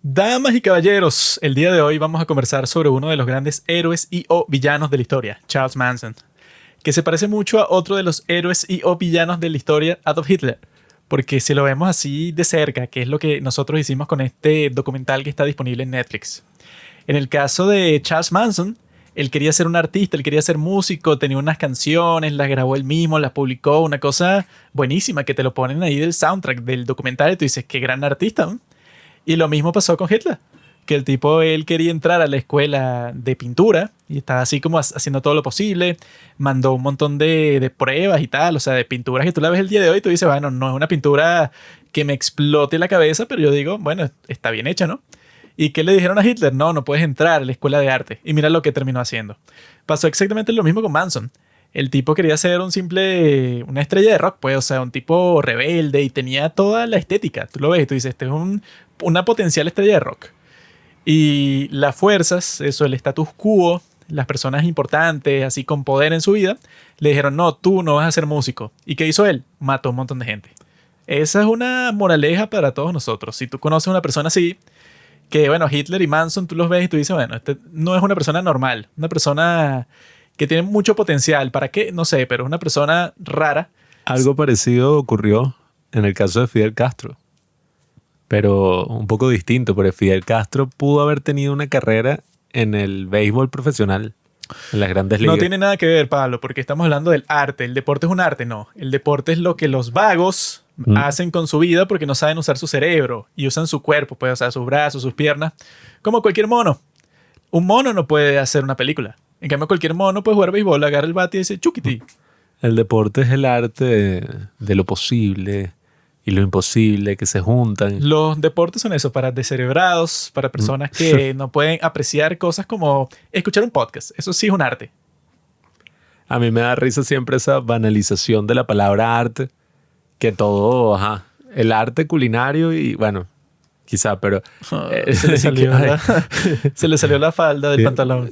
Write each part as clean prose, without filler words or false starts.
Damas y caballeros, el día de hoy vamos a conversar sobre uno de los grandes héroes y o villanos de la historia, Charles Manson, que se parece mucho a otro de los héroes y o villanos de la historia, Adolf Hitler, porque si lo vemos así de cerca, que es lo que nosotros hicimos con este documental que está disponible en Netflix. En el caso de Charles Manson, él quería ser un artista, él quería ser músico, tenía unas canciones, las grabó él mismo, las publicó, una cosa buenísima que te lo ponen ahí del soundtrack del documental y tú dices, qué gran artista, ¿no? Y lo mismo pasó con Hitler, que el tipo, él quería entrar a la escuela de pintura y estaba así como haciendo todo lo posible, mandó un montón de pruebas y tal, o sea, de pinturas que tú la ves el día de hoy y tú dices, bueno, no es una pintura que me explote la cabeza, pero yo digo, bueno, está bien hecha, ¿no? ¿Y qué le dijeron a Hitler? No, no puedes entrar a la escuela de arte. Y mira lo que terminó haciendo. Pasó exactamente lo mismo con Manson. El tipo quería ser una estrella de rock, pues, o sea, un tipo rebelde y tenía toda la estética. Tú lo ves y tú dices, este es una potencial estrella de rock. Y las fuerzas, eso, el status quo, las personas importantes, así con poder en su vida, le dijeron, no, tú no vas a ser músico. ¿Y qué hizo él? Mató a un montón de gente. Esa es una moraleja para todos nosotros. Si tú conoces a una persona así, que bueno, Hitler y Manson, tú los ves y tú dices, bueno, este no es una persona normal, una persona que tiene mucho potencial. ¿Para qué? No sé, pero es una persona rara. Algo parecido ocurrió en el caso de Fidel Castro, pero un poco distinto, porque Fidel Castro pudo haber tenido una carrera en el béisbol profesional, en las grandes ligas. No tiene nada que ver, Pablo, porque estamos hablando del arte. El deporte es un arte, no. El deporte es lo que los vagos hacen con su vida porque no saben usar su cerebro y usan su cuerpo, pues, o sea, sus brazos, sus piernas, como cualquier mono. Un mono no puede hacer una película. En cambio, cualquier mono puede jugar béisbol, agarra el bate y dice chuquiti. El deporte es el arte de lo posible y lo imposible que se juntan. Los deportes son eso, para descerebrados, para personas que no pueden apreciar cosas como escuchar un podcast. Eso sí es un arte. A mí me da risa siempre esa banalización de la palabra arte, que todo, ajá, el arte culinario y bueno, quizá, pero Se le salió, se le salió la falda del pantalón.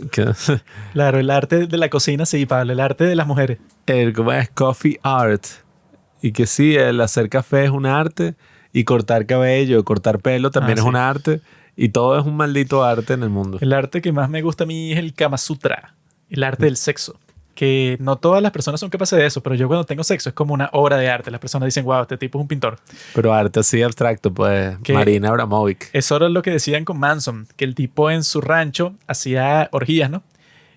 Claro, el arte de la cocina, sí, Pablo, el arte de las mujeres. ¿Cómo es? Coffee art. Y que sí, el hacer café es un arte y cortar cabello, cortar pelo también es Sí. un arte y todo es un maldito arte en el mundo. El arte que más me gusta a mí es el Kama Sutra, el arte del sexo. Que no todas las personas son capaces de eso, pero yo cuando tengo sexo es como una obra de arte. Las personas dicen, wow, este tipo es un pintor. Pero arte así abstracto, pues Que Marina Abramovic. Eso era lo que decían con Manson, que el tipo en su rancho hacía orgías, ¿no?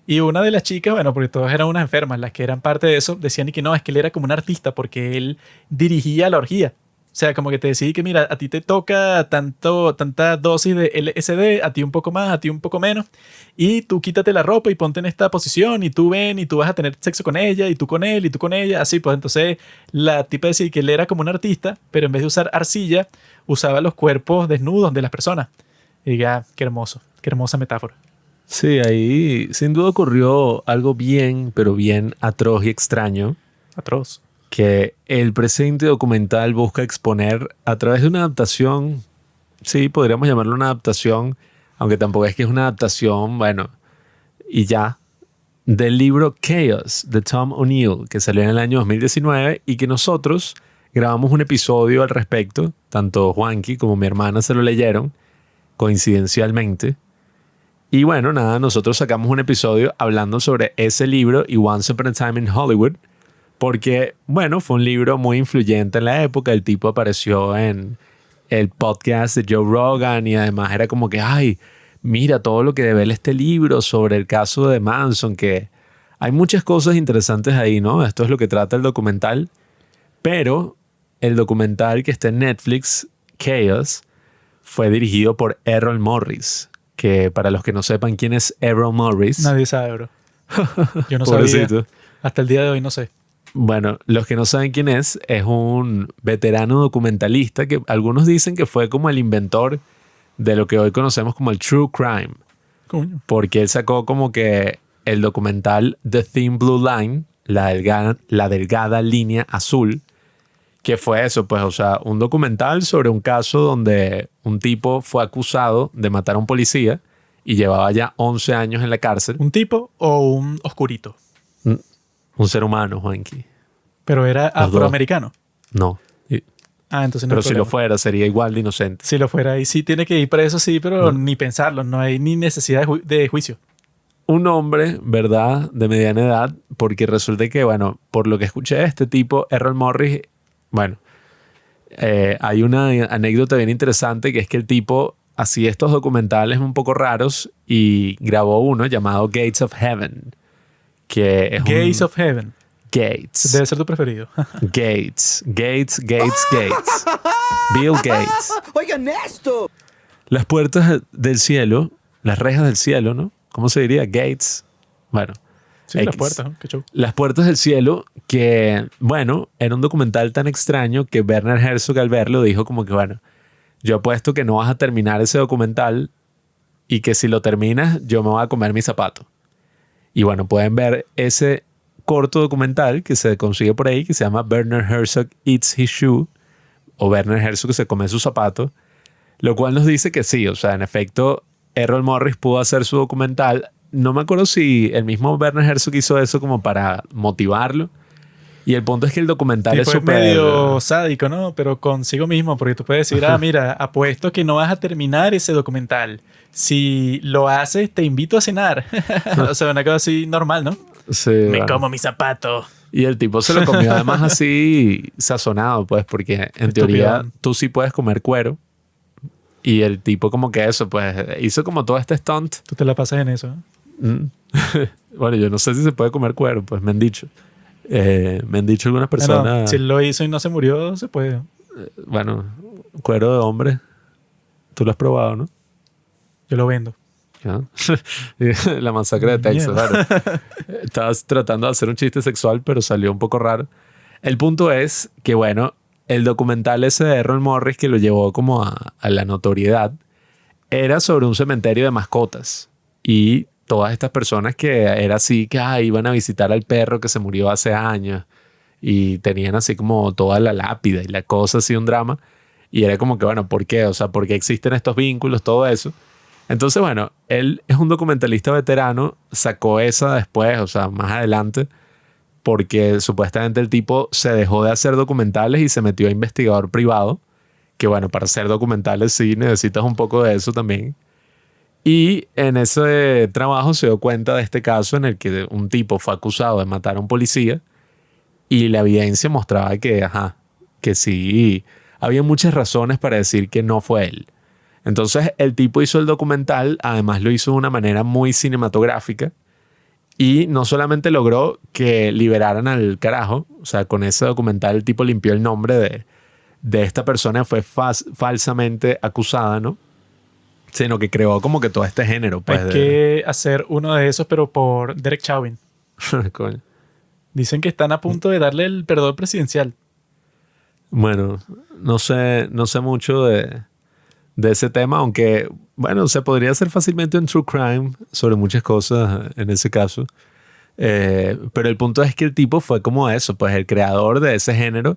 Y una de las chicas, bueno, porque todas eran unas enfermas, las que eran parte de eso, decían y que no, es que él era como un artista porque él dirigía la orgía. O sea, como que te decía que mira, a ti te toca tanta dosis de LSD, a ti un poco más, a ti un poco menos, y tú quítate la ropa y ponte en esta posición y tú ven y tú vas a tener sexo con ella y tú con él y tú con ella, así pues entonces la tipa decía que él era como un artista, pero en vez de usar arcilla, usaba los cuerpos desnudos de las personas. Y ya, qué hermoso, qué hermosa metáfora. Sí, ahí sin duda ocurrió algo bien, pero bien atroz y extraño, Atroz. que el presente documental busca exponer a través de una adaptación, sí, podríamos llamarlo una adaptación, aunque tampoco es que es una adaptación, bueno, y ya, del libro Chaos de Tom O'Neill, que salió en el año 2019 y que nosotros grabamos un episodio al respecto, tanto Juanqui como mi hermana se lo leyeron, coincidencialmente. Y bueno, nada, nosotros sacamos un episodio hablando sobre ese libro y Once Upon a Time in Hollywood, porque, bueno, fue un libro muy influyente en la época. El tipo apareció en el podcast de Joe Rogan y además era como que, ay, mira todo lo que devela este libro sobre el caso de Manson, que hay muchas cosas interesantes ahí, ¿no? Esto es lo que trata el documental, pero el documental que está en Netflix, Chaos, fue dirigido por Errol Morris, que para los que no sepan quién es Errol Morris, Nadie sabe, bro. Yo no sabía. pobrecito. Hasta el día de hoy no sé. Bueno, los que no saben quién es un veterano documentalista que algunos dicen que fue como el inventor de lo que hoy conocemos como el true crime, Coño. porque él sacó como que el documental The Thin Blue Line, la delgada línea azul, que fue eso, pues, o sea, un documental sobre un caso donde un tipo fue acusado de matar a un policía y llevaba ya 11 años en la cárcel. ¿Un tipo o un oscurito? Un ser humano, Juanqui. Pero era Los dos. afroamericano. No. Ah, entonces no hay Pero si lo problema. fuera, sería igual de inocente. Si lo fuera, ahí sí tiene que ir preso, sí, pero ni pensarlo. No hay ni necesidad de juicio. Un hombre, ¿verdad? De mediana edad, porque resulta que, bueno, por lo que escuché, este tipo, Errol Morris, bueno, hay una anécdota bien interesante que es que el tipo hacía estos documentales un poco raros y grabó uno llamado Gates of Heaven, que es Gates un of Heaven. Gates, Debe ser tu preferido. Gates, Bill Gates. Oigan esto. Las puertas del cielo, las rejas del cielo, ¿no? ¿Cómo se diría? Gates. Bueno, Sí, las X. puertas, ¿no? Qué show. Las puertas del cielo, que, bueno, era un documental tan extraño que Werner Herzog al verlo dijo como que, bueno, yo apuesto que no vas a terminar ese documental y que si lo terminas yo me voy a comer mi zapato. Y bueno, pueden ver ese corto documental que se consigue por ahí que se llama Werner Herzog Eats His Shoe o Werner Herzog se come su zapato, lo cual nos dice que sí, o sea, en efecto, Errol Morris pudo hacer su documental. No me acuerdo si el mismo Werner Herzog hizo eso como para motivarlo. Y el punto es que el documental Tipo, es es súper... medio sádico, ¿no? Pero consigo mismo, porque tú puedes decir, ah, mira, apuesto que no vas a terminar ese documental. Si lo haces, te invito a cenar. O sea, una cosa así normal, ¿no? Sí, Me bueno. como mi zapato. Y el tipo se lo comió además así sazonado, pues, porque en teoría Estupidón. tú sí puedes comer cuero. Y el tipo como que eso, pues, hizo como todo este stunt. Tú te la pasas en eso. ¿Eh? Bueno, yo no sé si se puede comer cuero, pues me han dicho. Me han dicho algunas Bueno, personas, si él lo hizo y no se murió, se puede. bueno, cuero de hombre. Tú lo has probado, ¿no? Yo lo vendo. ¿Ya? La masacre de Texas. Mierda. Bueno, estabas tratando de hacer un chiste sexual, pero salió un poco raro. El punto es que, bueno, el documental ese de Errol Morris que lo llevó como a la notoriedad era sobre un cementerio de mascotas. Y todas estas personas que era así, que iban a visitar al perro que se murió hace años y tenían así como toda la lápida y la cosa así, un drama. Y era como que, bueno, ¿por qué? O sea, ¿por qué existen estos vínculos? Todo eso. Entonces, bueno, él es un documentalista veterano, sacó esa después, o sea, más adelante, porque supuestamente el tipo se dejó de hacer documentales y se metió a investigador privado, que bueno, para hacer documentales sí necesitas un poco de eso también. Y en ese trabajo se dio cuenta de este caso en el que un tipo fue acusado de matar a un policía y la evidencia mostraba que, que sí, había muchas razones para decir que no fue él. Entonces el tipo hizo el documental, además lo hizo de una manera muy cinematográfica y no solamente logró que liberaran al carajo, o sea, con ese documental el tipo limpió el nombre de esta persona que fue falsamente acusada, ¿no? Sino que creó como que todo este género. Pues, Hay que hacer uno de esos, pero por Derek Chauvin. Coño. Dicen que están a punto de darle el perdón presidencial. Bueno, no sé mucho de ese tema, aunque, bueno, se podría hacer fácilmente un true crime sobre muchas cosas en ese caso. Pero el punto es que el tipo fue como eso, pues el creador de ese género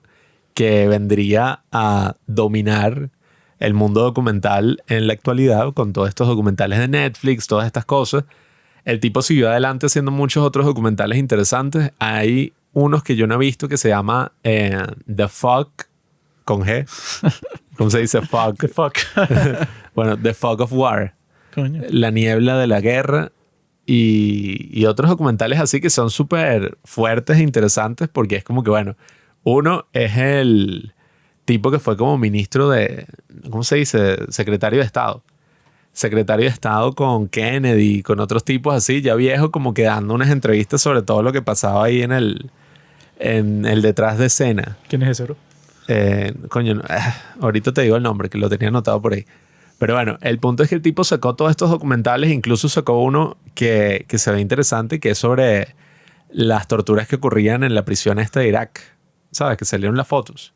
que vendría a dominar el mundo documental en la actualidad con todos estos documentales de Netflix, todas estas cosas. El tipo siguió adelante haciendo muchos otros documentales interesantes. Hay unos que yo no he visto que se llama The Fog con G. ¿Cómo se dice fog? The fuck. Bueno, The Fog of War. Coño. La niebla de la guerra y otros documentales así que son súper fuertes e interesantes porque es como que, bueno, uno es el tipo que fue como ministro de, ¿cómo se dice? Secretario de Estado. Secretario de Estado con Kennedy, con otros tipos así, ya viejo, como que dando unas entrevistas sobre todo lo que pasaba ahí en el detrás de escena. ¿Quién es ese, bro? Coño, ahorita te digo el nombre, que lo tenía anotado por ahí. Pero bueno, el punto es que el tipo sacó todos estos documentales, incluso sacó uno que se ve interesante, que es sobre las torturas que ocurrían en la prisión esta de Irak. ¿Sabes? Que salieron las fotos.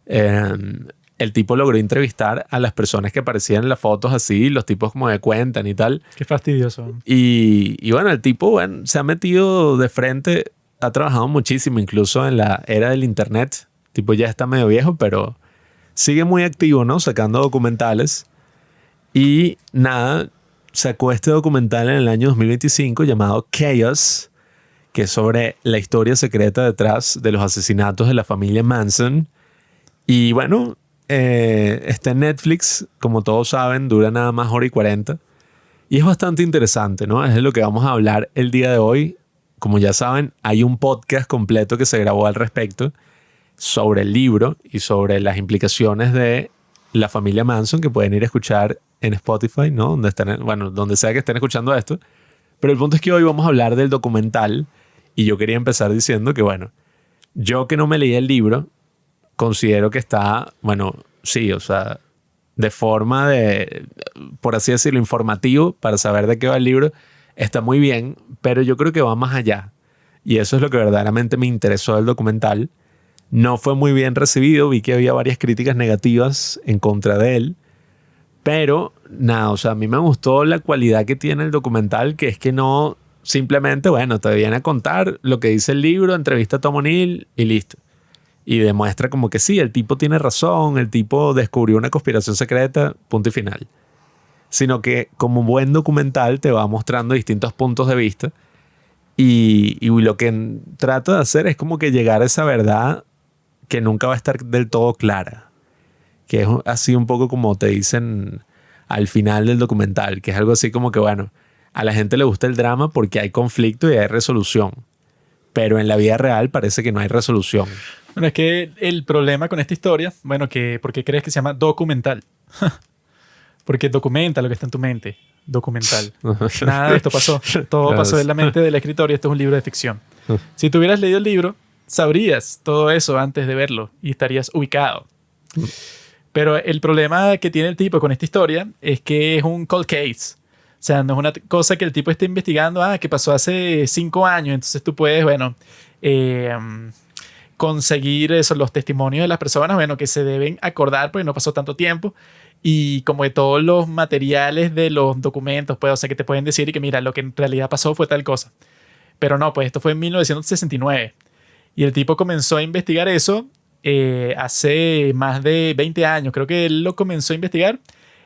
El tipo logró entrevistar a las personas que aparecían en las fotos así, los tipos como que cuentan y tal. Qué fastidioso. Y bueno, el tipo, bueno, se ha metido de frente, ha trabajado muchísimo, incluso en la era del internet. El tipo ya está medio viejo, pero sigue muy activo, ¿no? Sacando documentales. Y nada, sacó este documental en el año 2025 llamado Chaos, que es sobre la historia secreta detrás de los asesinatos de la familia Manson. Y bueno, está en Netflix, como todos saben, dura nada más 1:40. Y es bastante interesante, ¿no? Es de lo que vamos a hablar el día de hoy. Como ya saben, hay un podcast completo que se grabó al respecto sobre el libro y sobre las implicaciones de la familia Manson que pueden ir a escuchar en Spotify, ¿no? Donde estén, bueno, donde sea que estén escuchando esto. Pero el punto es que hoy vamos a hablar del documental y yo quería empezar diciendo que, bueno, yo que no me leí el libro, considero que está, bueno, sí, o sea, de forma de, por así decirlo, informativo para saber de qué va el libro, está muy bien, pero yo creo que va más allá. Y eso es lo que verdaderamente me interesó del documental. No fue muy bien recibido, vi que había varias críticas negativas en contra de él, pero nada, o sea, a mí me gustó la cualidad que tiene el documental, que es que no simplemente, bueno, te viene a contar lo que dice el libro, entrevista a Tom O'Neill y listo. Y demuestra como que sí, el tipo tiene razón, el tipo descubrió una conspiración secreta, punto y final. Sino que como un buen documental te va mostrando distintos puntos de vista y lo que trata de hacer es como que llegar a esa verdad que nunca va a estar del todo clara. Que es así un poco como te dicen al final del documental, que es algo así como que, bueno, a la gente le gusta el drama porque hay conflicto y hay resolución. Pero en la vida real parece que no hay resolución. Bueno, es que el problema con esta historia, bueno, ¿por qué crees que se llama documental? Porque documenta lo que está en tu mente. Documental. Nada de esto pasó. Todo pasó en la mente del escritor y esto es un libro de ficción. Si tú hubieras leído el libro, sabrías todo eso antes de verlo y estarías ubicado. Pero el problema que tiene el tipo con esta historia es que es un cold case. O sea, no es una cosa que el tipo esté investigando, que pasó hace 5 años. Entonces tú puedes, bueno, conseguir eso, los testimonios de las personas, bueno, que se deben acordar porque no pasó tanto tiempo. Y como de todos los materiales de los documentos, pues, o sea, que te pueden decir y que mira, lo que en realidad pasó fue tal cosa. Pero no, pues esto fue en 1969. Y el tipo comenzó a investigar eso hace más de 20 años. Creo que él lo comenzó a investigar.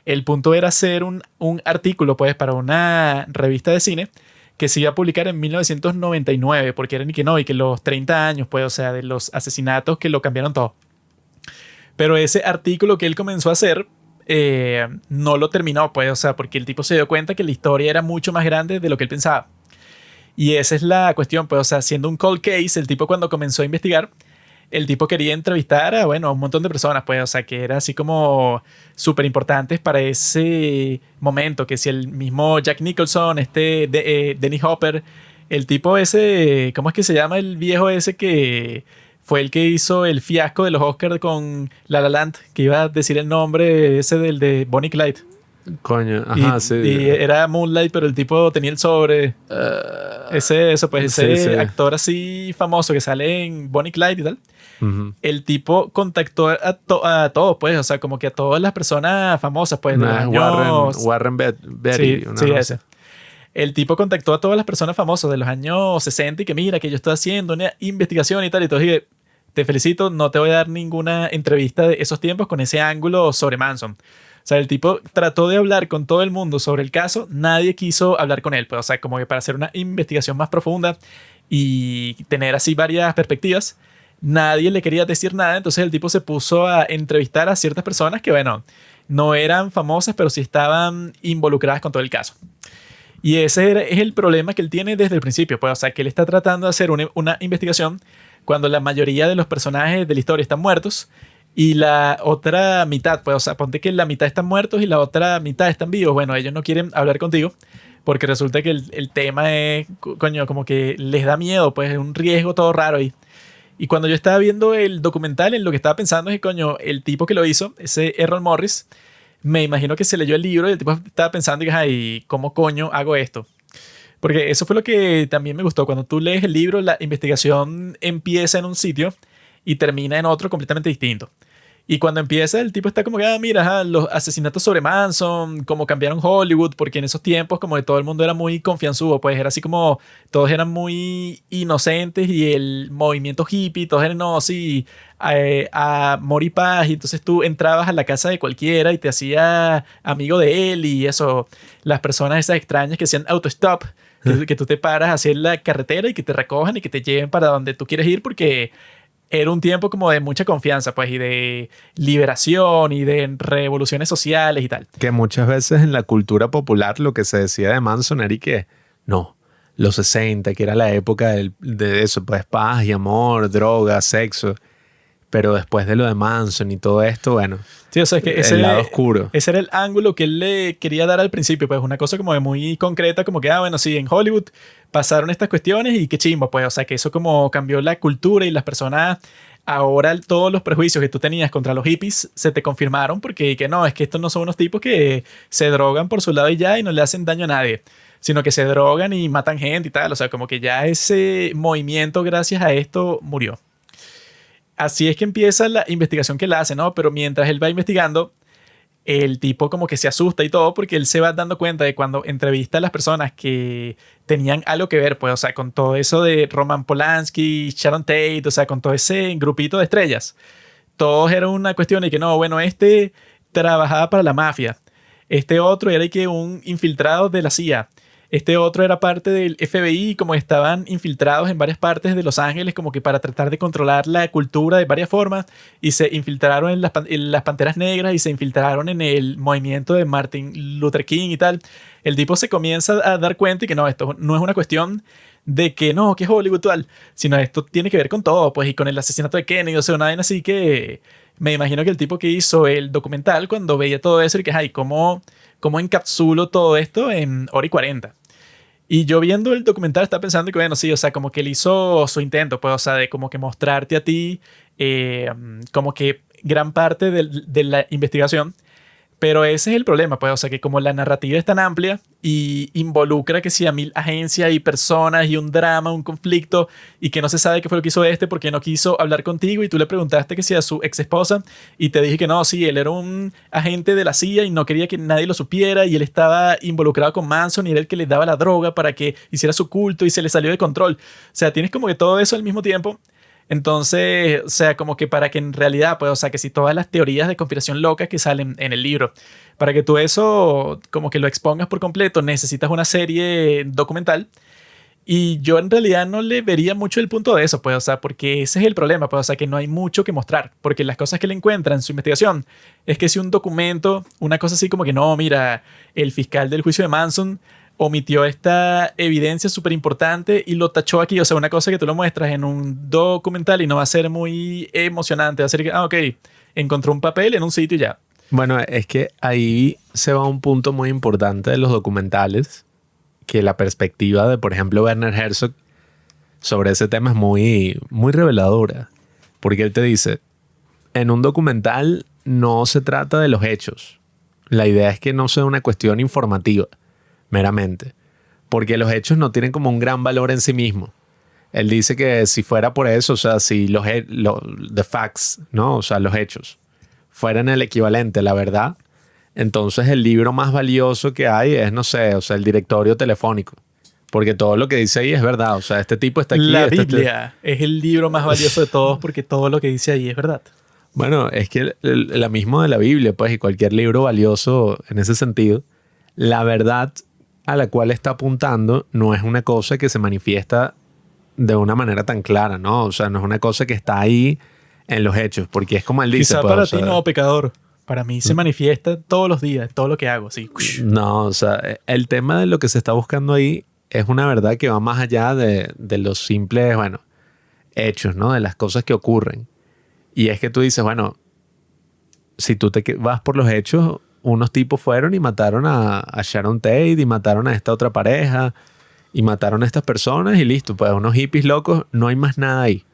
El punto era hacer un artículo, pues, para una revista de cine que se iba a publicar en 1999, porque era ni que no, y que los 30 años, pues, o sea, de los asesinatos que lo cambiaron todo. Pero ese artículo que él comenzó a hacer no lo terminó, pues, o sea, porque el tipo se dio cuenta que la historia era mucho más grande de lo que él pensaba. Y esa es la cuestión, pues, o sea, siendo un cold case, el tipo cuando comenzó a investigar, el tipo quería entrevistar a, bueno, a un montón de personas, pues, o sea, que era así como súper importantes para ese momento, que si el mismo Jack Nicholson, Dennis Hopper, el tipo ese, ¿cómo es que se llama el viejo ese que fue el que hizo el fiasco de los Oscars con La La Land, que iba a decir el nombre ese del de Bonnie y Clyde? Coño, ajá, sí. Y era Moonlight, pero el tipo tenía el sobre. Ese actor así famoso que sale en Bonnie y Clyde y tal. El tipo contactó a todos, pues, o sea, como que a todas las personas famosas, pues, de los años... Warren Beatty. Sí, ese. El tipo contactó a todas las personas famosas de los años 60 y que mira, que yo estoy haciendo una investigación y tal. Y entonces dije, te felicito, no te voy a dar ninguna entrevista de esos tiempos con ese ángulo sobre Manson. O sea, el tipo trató de hablar con todo el mundo sobre el caso, nadie quiso hablar con él, pues, o sea, como que para hacer una investigación más profunda y tener así varias perspectivas, nadie le quería decir nada, entonces el tipo se puso a entrevistar a ciertas personas que, bueno, no eran famosas, pero sí estaban involucradas con todo el caso. Y ese es el problema que él tiene desde el principio, pues, o sea, que él está tratando de hacer una investigación cuando la mayoría de los personajes de la historia están muertos y la otra mitad, pues, o sea, ponte que la mitad están muertos y la otra mitad están vivos. Bueno, ellos no quieren hablar contigo porque resulta que el tema es, coño, como que les da miedo, pues es un riesgo todo raro ahí. Y cuando yo estaba viendo el documental, en lo que estaba pensando es que, coño, el tipo que lo hizo, ese Errol Morris, me imagino que se leyó el libro y el tipo estaba pensando y que, ay, ¿cómo coño hago esto? Porque eso fue lo que también me gustó. Cuando tú lees el libro, la investigación empieza en un sitio y termina en otro completamente distinto. Y cuando empieza, el tipo está como que, mira, los asesinatos sobre Manson, cómo cambiaron Hollywood, porque en esos tiempos como que todo el mundo era muy confianzudo, pues era así como todos eran muy inocentes y el movimiento hippie, todos eran, no, sí, amor y paz, y entonces tú entrabas a la casa de cualquiera y te hacías amigo de él y eso, las personas esas extrañas que hacían autostop, que tú te paras hacia la carretera y que te recojan y que te lleven para donde tú quieres ir porque era un tiempo como de mucha confianza, pues, y de liberación y de revoluciones sociales y tal. Que muchas veces en la cultura popular lo que se decía de Manson era y que no, los 60, que era la época de eso, pues paz y amor, droga, sexo. Pero después de lo de Manson y todo esto, bueno, Sí, o sea, es que el lado oscuro. ese era el ángulo que él le quería dar al principio, pues una cosa como de muy concreta, como que, bueno, sí, en Hollywood pasaron estas cuestiones y qué chimbo, pues, o sea, que eso como cambió la cultura y las personas, ahora todos los prejuicios que tú tenías contra los hippies se te confirmaron porque que no, es que estos no son unos tipos que se drogan por su lado y ya y no le hacen daño a nadie, sino que se drogan y matan gente y tal, o sea, como que ya ese movimiento gracias a esto murió. Así es que empieza la investigación que él hace, ¿no? Pero mientras él va investigando, el tipo como que se asusta y todo porque él se va dando cuenta de cuando entrevista a las personas que tenían algo que ver, pues, o sea, con todo eso de Roman Polanski, Sharon Tate, o sea, con todo ese grupito de estrellas. Todos era una cuestión de que no, bueno, este trabajaba para la mafia, este otro era que un infiltrado de la CIA. Este otro era parte del FBI, como estaban infiltrados en varias partes de Los Ángeles, como que para tratar de controlar la cultura de varias formas, y se infiltraron en las Panteras Negras y se infiltraron en el movimiento de Martin Luther King y tal. El tipo se comienza a dar cuenta y que no, esto no es una cuestión de que no, que es Hollywood tal, sino esto tiene que ver con todo, pues, y con el asesinato de Kennedy, o sea, una vaina así que me imagino que el tipo que hizo el documental, cuando veía todo eso, y que, ay, ¿cómo encapsulo todo esto en hora y 40? Y yo viendo el documental estaba pensando que, bueno, sí, o sea, como que él hizo su intento, pues, o sea, de como que mostrarte a ti como que gran parte de la investigación. Pero ese es el problema, pues, o sea, que como la narrativa es tan amplia y involucra que sí a 1000 agencias y personas y un drama, un conflicto y que no se sabe qué fue lo que hizo este porque no quiso hablar contigo y tú le preguntaste que sí a su ex esposa y te dije que no, sí, él era un agente de la CIA y no quería que nadie lo supiera y él estaba involucrado con Manson y era el que le daba la droga para que hiciera su culto y se le salió de control. O sea, tienes como que todo eso al mismo tiempo. Entonces, o sea, como que para que en realidad, pues, o sea, que si todas las teorías de conspiración locas que salen en el libro, para que tú eso como que lo expongas por completo, necesitas una serie documental. Y yo en realidad no le vería mucho el punto de eso, pues, o sea, porque ese es el problema, pues, o sea, que no hay mucho que mostrar, porque las cosas que le encuentran en su investigación es que si un documento, una cosa así como que no, mira, el fiscal del juicio de Manson omitió esta evidencia súper importante y lo tachó aquí. O sea, una cosa que tú lo muestras en un documental y no va a ser muy emocionante. Va a ser que, ok, encontró un papel en un sitio y ya. Bueno, es que ahí se va a un punto muy importante de los documentales, que la perspectiva de, por ejemplo, Werner Herzog sobre ese tema es muy, muy reveladora. Porque él te dice, en un documental no se trata de los hechos. La idea es que no sea una cuestión informativa, meramente. Porque los hechos no tienen como un gran valor en sí mismo. Él dice que si fuera por eso, o sea, si the facts, ¿no? O sea, los hechos fueran el equivalente a la verdad, entonces el libro más valioso que hay es, no sé, o sea, el directorio telefónico. Porque todo lo que dice ahí es verdad. O sea, este tipo está aquí. La Biblia es el libro más valioso de todos porque todo lo que dice ahí es verdad. Bueno, es que la misma de la Biblia, pues, y cualquier libro valioso en ese sentido, la verdad a la cual está apuntando no es una cosa que se manifiesta de una manera tan clara, ¿no? O sea, no es una cosa que está ahí en los hechos, porque es como él dice. Quizá pues, para o sea, ti no, pecador. Para mí se manifiesta todos los días, todo lo que hago, sí. no, o sea, el tema de lo que se está buscando ahí es una verdad que va más allá de los simples, bueno, hechos, ¿no? De las cosas que ocurren. Y es que tú dices, bueno, si tú te vas por los hechos, unos tipos fueron y mataron a Sharon Tate y mataron a esta otra pareja y mataron a estas personas y listo, pues unos hippies locos, no hay más nada ahí.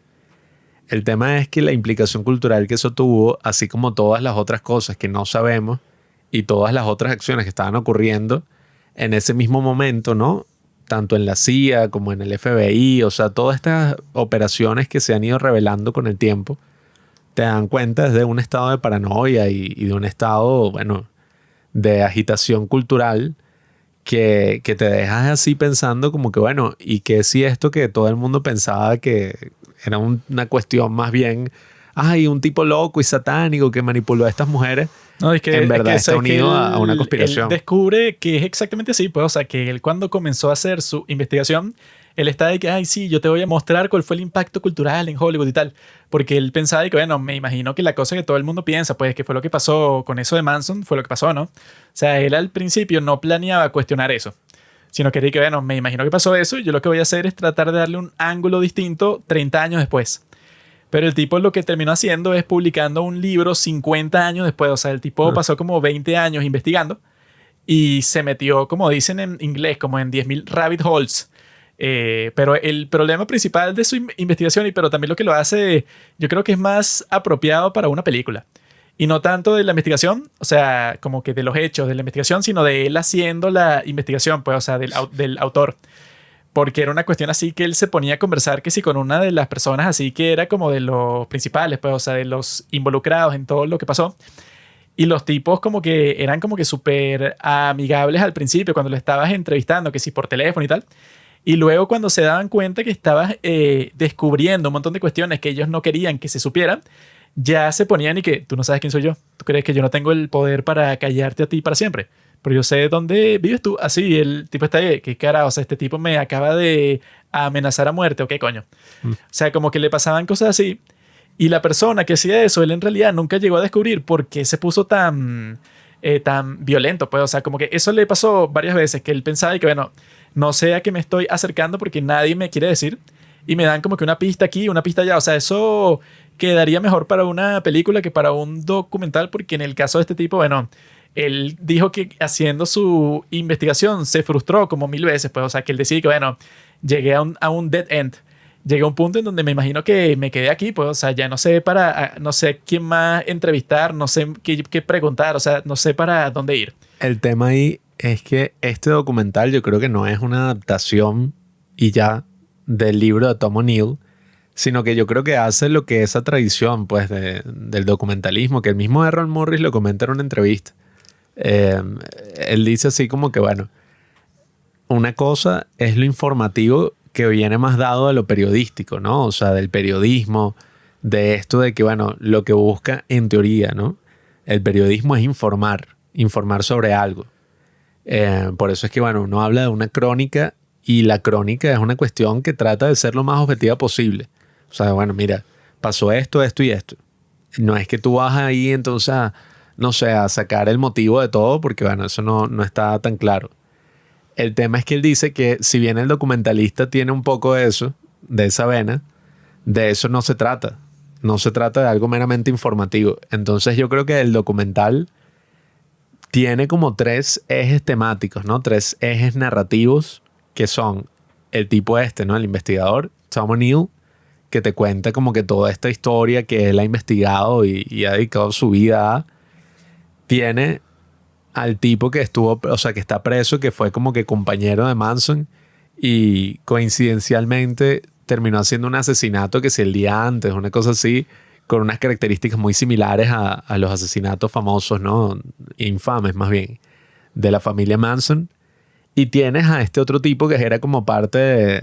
El tema es que la implicación cultural que eso tuvo, así como todas las otras cosas que no sabemos y todas las otras acciones que estaban ocurriendo en ese mismo momento, ¿no? Tanto en la CIA como en el FBI, o sea, todas estas operaciones que se han ido revelando con el tiempo, te dan cuenta de un estado de paranoia y de un estado, bueno, de agitación cultural que te dejas así pensando como que, bueno, ¿y qué si esto que todo el mundo pensaba que era una cuestión más bien, ay, un tipo loco y satánico que manipuló a estas mujeres? No, es que, en verdad es que, está unido a una conspiración. Él descubre que es exactamente así, pues, o sea, que él cuando comenzó a hacer su investigación, Él está de que, ay, sí, yo te voy a mostrar cuál fue el impacto cultural en Hollywood y tal. Porque él pensaba de que, bueno, me imagino que la cosa que todo el mundo piensa, pues que fue lo que pasó con eso de Manson, fue lo que pasó, ¿no? O sea, él al principio no planeaba cuestionar eso, sino quería que, bueno, me imagino que pasó eso y yo lo que voy a hacer es tratar de darle un ángulo distinto 30 años después. Pero el tipo lo que terminó haciendo es publicando un libro 50 años después. O sea, el tipo pasó como 20 años investigando y se metió, como dicen en inglés, como en 10.000 rabbit holes. Pero el problema principal de su investigación, y pero también lo que lo hace, yo creo que es más apropiado para una película. Y no tanto de la investigación, o sea, como que de los hechos de la investigación, sino de él haciendo la investigación, pues, o sea, del autor. Porque era una cuestión así que él se ponía a conversar que sí con una de las personas así que era como de los principales, pues, o sea, de los involucrados en todo lo que pasó. Y los tipos como que eran como que súper amigables al principio cuando lo estabas entrevistando, que sí por teléfono y tal. Y luego cuando se daban cuenta que estabas descubriendo un montón de cuestiones que ellos no querían que se supieran, ya se ponían y que tú no sabes quién soy yo. ¿Tú crees que yo no tengo el poder para callarte a ti para siempre? Pero yo sé dónde vives tú. Así, el tipo está ahí. ¿Qué cara? O sea, este tipo me acaba de amenazar a muerte. ¿O qué coño? O sea, como que le pasaban cosas así. Y la persona que hacía eso, él en realidad nunca llegó a descubrir por qué se puso tan violento. Pues, o sea, como que eso le pasó varias veces, que él pensaba y que, bueno, no sé a qué me estoy acercando porque nadie me quiere decir. Y me dan como que una pista aquí, una pista allá. O sea, eso quedaría mejor para una película que para un documental, porque en el caso de este tipo, bueno, él dijo que haciendo su investigación se frustró como 1000 veces, pues, o sea, que él decía que, bueno, llegué a un dead end. Llegué a un punto en donde me imagino que me quedé aquí, pues, o sea, ya no sé no sé quién más entrevistar, no sé qué preguntar, o sea, no sé para dónde ir. El tema ahí es que este documental yo creo que no es una adaptación y ya del libro de Tom O'Neill, sino que yo creo que hace lo que esa tradición pues del documentalismo, que el mismo Errol Morris lo comenta en una entrevista. Él dice así como que, bueno, una cosa es lo informativo que viene más dado de lo periodístico, ¿no? O sea, del periodismo, de esto de que, bueno, lo que busca en teoría, ¿no? El periodismo es informar sobre algo. Por eso es que, bueno, uno habla de una crónica y la crónica es una cuestión que trata de ser lo más objetiva posible. O sea, bueno, mira, pasó esto, esto y esto. No es que tú vas ahí entonces no sé, a sacar el motivo de todo porque, bueno, eso no está tan claro. El tema es que él dice que si bien el documentalista tiene un poco de eso, de esa vena, de eso no se trata. No se trata de algo meramente informativo. Entonces yo creo que el documental tiene como 3 ejes temáticos, ¿no? 3 ejes narrativos que son el tipo ¿no? El investigador, Tom O'Neill, que te cuenta como que toda esta historia que él ha investigado y ha dedicado su vida a. Tiene al tipo que estuvo, o sea, que está preso, que fue como que compañero de Manson y coincidencialmente terminó haciendo un asesinato que si el día antes, una cosa así, con unas características muy similares a los asesinatos famosos, ¿no? Infames más bien, de la familia Manson. Y tienes a este otro tipo que era como parte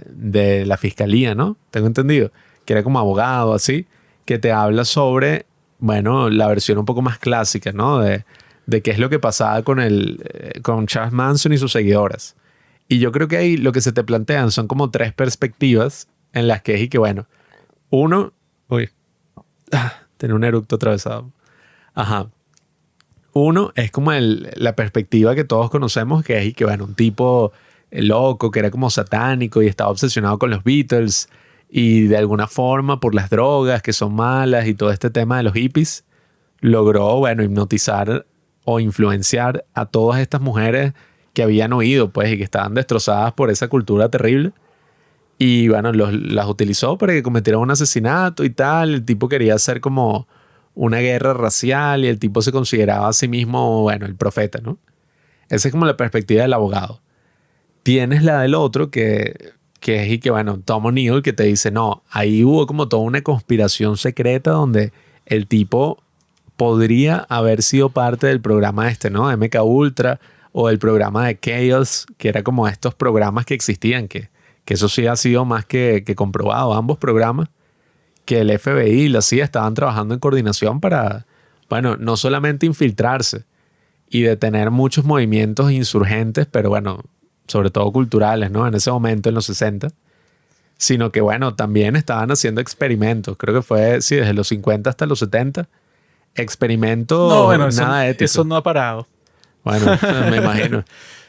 de la fiscalía, ¿no? Tengo entendido, que era como abogado, así, que te habla sobre, bueno, la versión un poco más clásica, ¿no? De qué es lo que pasaba con Charles Manson y sus seguidoras. Y yo creo que ahí lo que se te plantean son como 3 perspectivas en las que es y que, bueno, uno, tener un eructo atravesado. Ajá. Uno es como la perspectiva que todos conocemos, que es y que, bueno, un tipo loco, que era como satánico y estaba obsesionado con los Beatles y de alguna forma por las drogas que son malas y todo este tema de los hippies, logró, bueno, hipnotizar o influenciar a todas estas mujeres que habían oído, pues, y que estaban destrozadas por esa cultura terrible. Y bueno, las utilizó para que cometieran un asesinato y tal. El tipo quería hacer como una guerra racial y el tipo se consideraba a sí mismo, bueno, el profeta, ¿no? Esa es como la perspectiva del abogado. Tienes la del otro que es y que, bueno, Tom O'Neill, que te dice, no, ahí hubo como toda una conspiración secreta donde el tipo podría haber sido parte del programa ¿no? MK Ultra o el programa de Chaos, que era como estos programas que existían, que eso sí ha sido más que comprobado, ambos programas, que el FBI y la CIA estaban trabajando en coordinación para, bueno, no solamente infiltrarse y detener muchos movimientos insurgentes, pero bueno, sobre todo culturales, ¿no? En ese momento, en los 60, sino que, bueno, también estaban haciendo experimentos. Creo que fue, sí, desde los 50 hasta los 70. No, bueno, Experimentos nada eso éticos. no ha parado. Bueno, me imagino.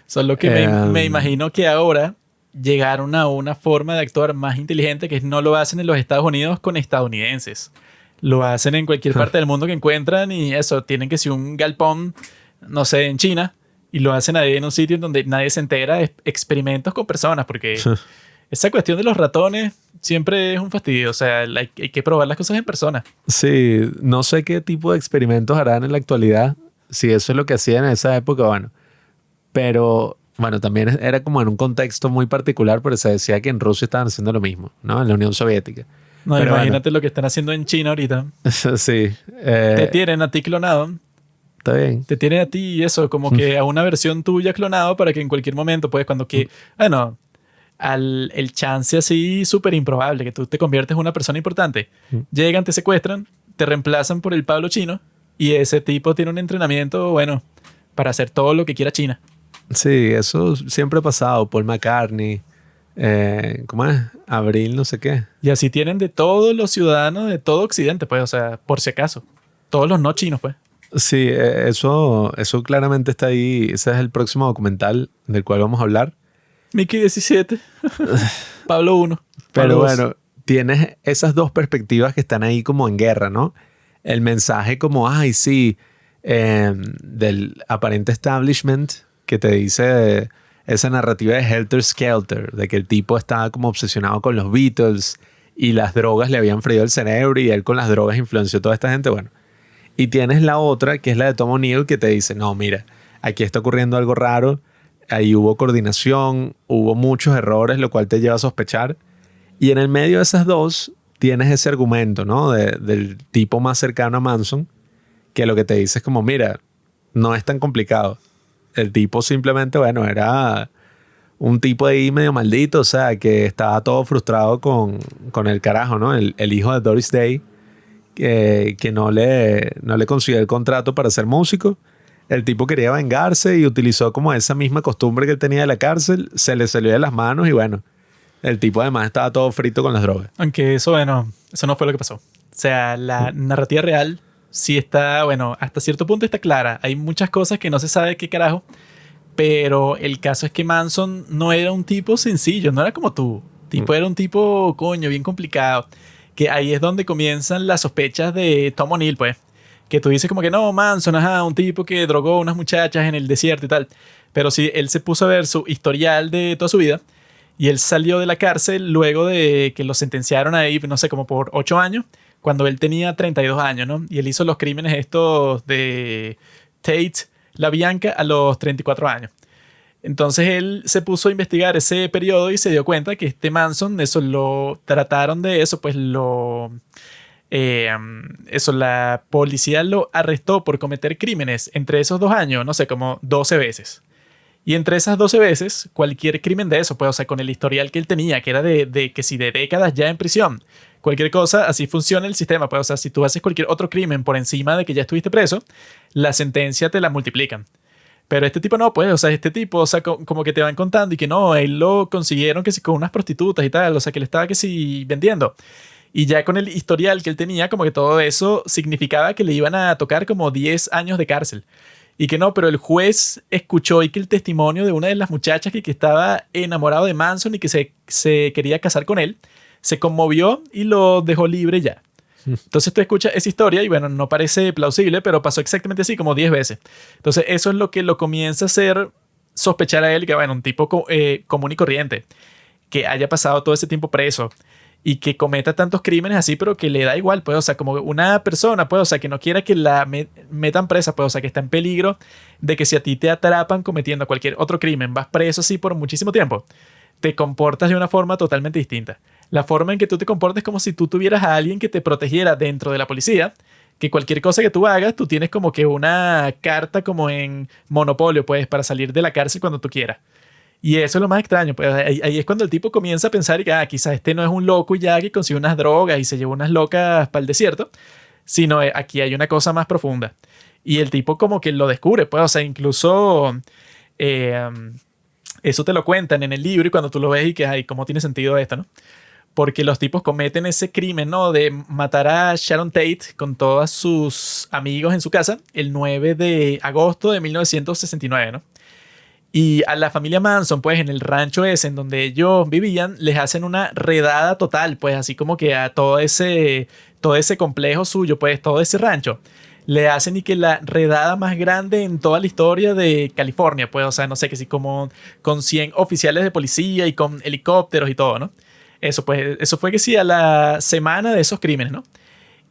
Solo que me Em, imagino que ahora llegaron a una forma de actuar más inteligente que no lo hacen en los Estados Unidos con estadounidenses. Lo hacen en cualquier parte del mundo que encuentran y eso, tienen que ser un galpón, no sé, en China, y lo hacen ahí en un sitio en donde nadie se entera de experimentos con personas, porque esa cuestión de los ratones siempre es un fastidio. O sea, hay que probar las cosas en persona. sí, no sé qué tipo de experimentos harán en la actualidad. Si eso es lo que hacían en esa época, bueno. Pero, bueno, también era como en un contexto muy particular, pero se decía que en Rusia estaban haciendo lo mismo, ¿no? En la Unión Soviética. No, Pero bueno, imagínate lo que están haciendo en China ahorita. sí, Te tienen a ti clonado, está bien. te tienen a ti y eso, como que a una versión tuya clonado para que en cualquier momento, pues cuando que, bueno, el chance así súper improbable que tú te conviertes en una persona importante, llegan, te secuestran, te reemplazan por el Pablo chino y ese tipo tiene un entrenamiento, bueno, para hacer todo lo que quiera China. Sí, eso siempre ha pasado. Paul McCartney, ¿cómo es? Abril, no sé qué. Y así tienen de todos los ciudadanos de todo Occidente, pues, o sea, por si acaso. Todos los no chinos, pues. Sí, eso claramente está ahí. Ese es el próximo documental del cual vamos a hablar. Mickey 17, Pablo 1, Pablo Pero 2. bueno, tienes esas dos perspectivas que están ahí como en guerra, ¿no? El mensaje como, ay, sí, del aparente establishment que te dice esa narrativa de Helter Skelter, de que el tipo estaba como obsesionado con los Beatles y las drogas le habían freído el cerebro y él con las drogas influenció a toda esta gente, bueno. Y tienes la otra, que es la de Tom O'Neill, que te dice, no, mira, aquí está ocurriendo algo raro, ahí hubo coordinación, hubo muchos errores, lo cual te lleva a sospechar. Y en el medio de esas dos tienes ese argumento, ¿no? Del tipo más cercano a Manson, que lo que te dice es como, mira, no es tan complicado. El tipo simplemente, bueno, era un tipo ahí medio maldito, o sea, que estaba todo frustrado con el carajo, ¿no? El hijo de Doris Day, que no le consiguió el contrato para ser músico. El tipo quería vengarse y utilizó como esa misma costumbre que él tenía de la cárcel, se le salió de las manos y bueno, el tipo además estaba todo frito con las drogas. Aunque eso, bueno, eso no fue lo que pasó. O sea, la narrativa real sí está, bueno, hasta cierto punto está clara. Hay muchas cosas que no se sabe qué carajo, pero el caso es que Manson no era un tipo sencillo, no era como tú. Tipo, era un tipo, coño, bien complicado. Que ahí es donde comienzan las sospechas de Tom O'Neill, pues. Que tú dices como que no, Manson, ajá, un tipo que drogó a unas muchachas en el desierto y tal. Pero sí, él se puso a ver su historial de toda su vida y él salió de la cárcel luego de que lo sentenciaron ahí, no sé, como por 8 años, cuando él tenía 32 años, ¿no? Y él hizo los crímenes estos de Tate, la Bianca, a los 34 años. Entonces él se puso a investigar ese periodo y se dio cuenta que este Manson, eso lo trataron de eso, pues eso, la policía lo arrestó por cometer crímenes entre esos 2 años, no sé, como 12 veces. Y entre esas 12 veces, cualquier crimen de eso, pues, o sea, con el historial que él tenía, que era de que si de décadas ya en prisión, cualquier cosa, así funciona el sistema, pues, o sea, si tú haces cualquier otro crimen por encima de que ya estuviste preso, la sentencia te la multiplican. Pero este tipo no, pues, o sea, este tipo, o sea, como que te van contando y que no, él lo consiguieron que sí con unas prostitutas y tal, o sea, que le estaba que sí vendiendo. Y ya con el historial que él tenía, como que todo eso significaba que le iban a tocar como 10 años de cárcel. Y que no, pero el juez escuchó y que el testimonio de una de las muchachas que estaba enamorado de Manson y que se quería casar con él, se conmovió y lo dejó libre ya. Entonces tú escuchas esa historia y bueno, no parece plausible, pero pasó exactamente así como 10 veces. Entonces eso es lo que lo comienza a hacer sospechar a él que, bueno, un tipo común y corriente, que haya pasado todo ese tiempo preso y que cometa tantos crímenes así, pero que le da igual, pues, o sea, como una persona, pues, o sea, que no quiera que la metan presa, pues, o sea, que está en peligro de que si a ti te atrapan cometiendo cualquier otro crimen, vas preso así por muchísimo tiempo, te comportas de una forma totalmente distinta. La forma en que tú te comportes es como si tú tuvieras a alguien que te protegiera dentro de la policía, que cualquier cosa que tú hagas, tú tienes como que una carta como en Monopolio, pues, para salir de la cárcel cuando tú quieras. Y eso es lo más extraño, pues ahí es cuando el tipo comienza a pensar que quizás este no es un loco y ya que consiguió unas drogas y se llevó unas locas para el desierto, sino aquí hay una cosa más profunda. Y el tipo como que lo descubre, pues, o sea, incluso eso te lo cuentan en el libro y cuando tú lo ves y que, ay, ¿cómo tiene sentido esto, no? porque los tipos cometen ese crimen, ¿no? De matar a Sharon Tate con todos sus amigos en su casa el 9 de agosto de 1969, ¿no? Y a la familia Manson, pues en el rancho ese en donde ellos vivían, les hacen una redada total, pues así como que a todo ese complejo suyo, pues todo ese rancho. Le hacen y que la redada más grande en toda la historia de California, pues, o sea, no sé, que sí, como con 100 oficiales de policía y con helicópteros y todo, ¿no? Eso, pues, eso fue que sí, a la semana de esos crímenes, ¿no?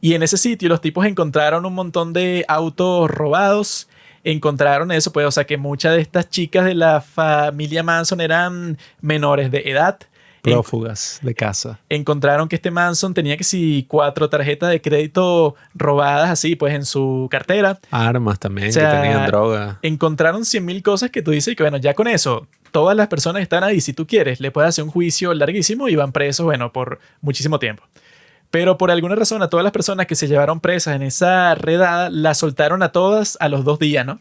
Y en ese sitio los tipos encontraron un montón de autos robados, encontraron eso, pues, o sea, que muchas de estas chicas de la familia Manson eran menores de edad. Prófugas de casa. Encontraron que este Manson tenía que si 4 tarjetas de crédito robadas así, pues, en su cartera. Armas también, O sea, que tenían droga. encontraron 100.000 cosas que tú dices que, bueno, ya con eso, todas las personas que están ahí, si tú quieres, le puedes hacer un juicio larguísimo y van presos, bueno, por muchísimo tiempo. Pero por alguna razón, a todas las personas que se llevaron presas en esa redada, las soltaron a todas a los 2 días, ¿no?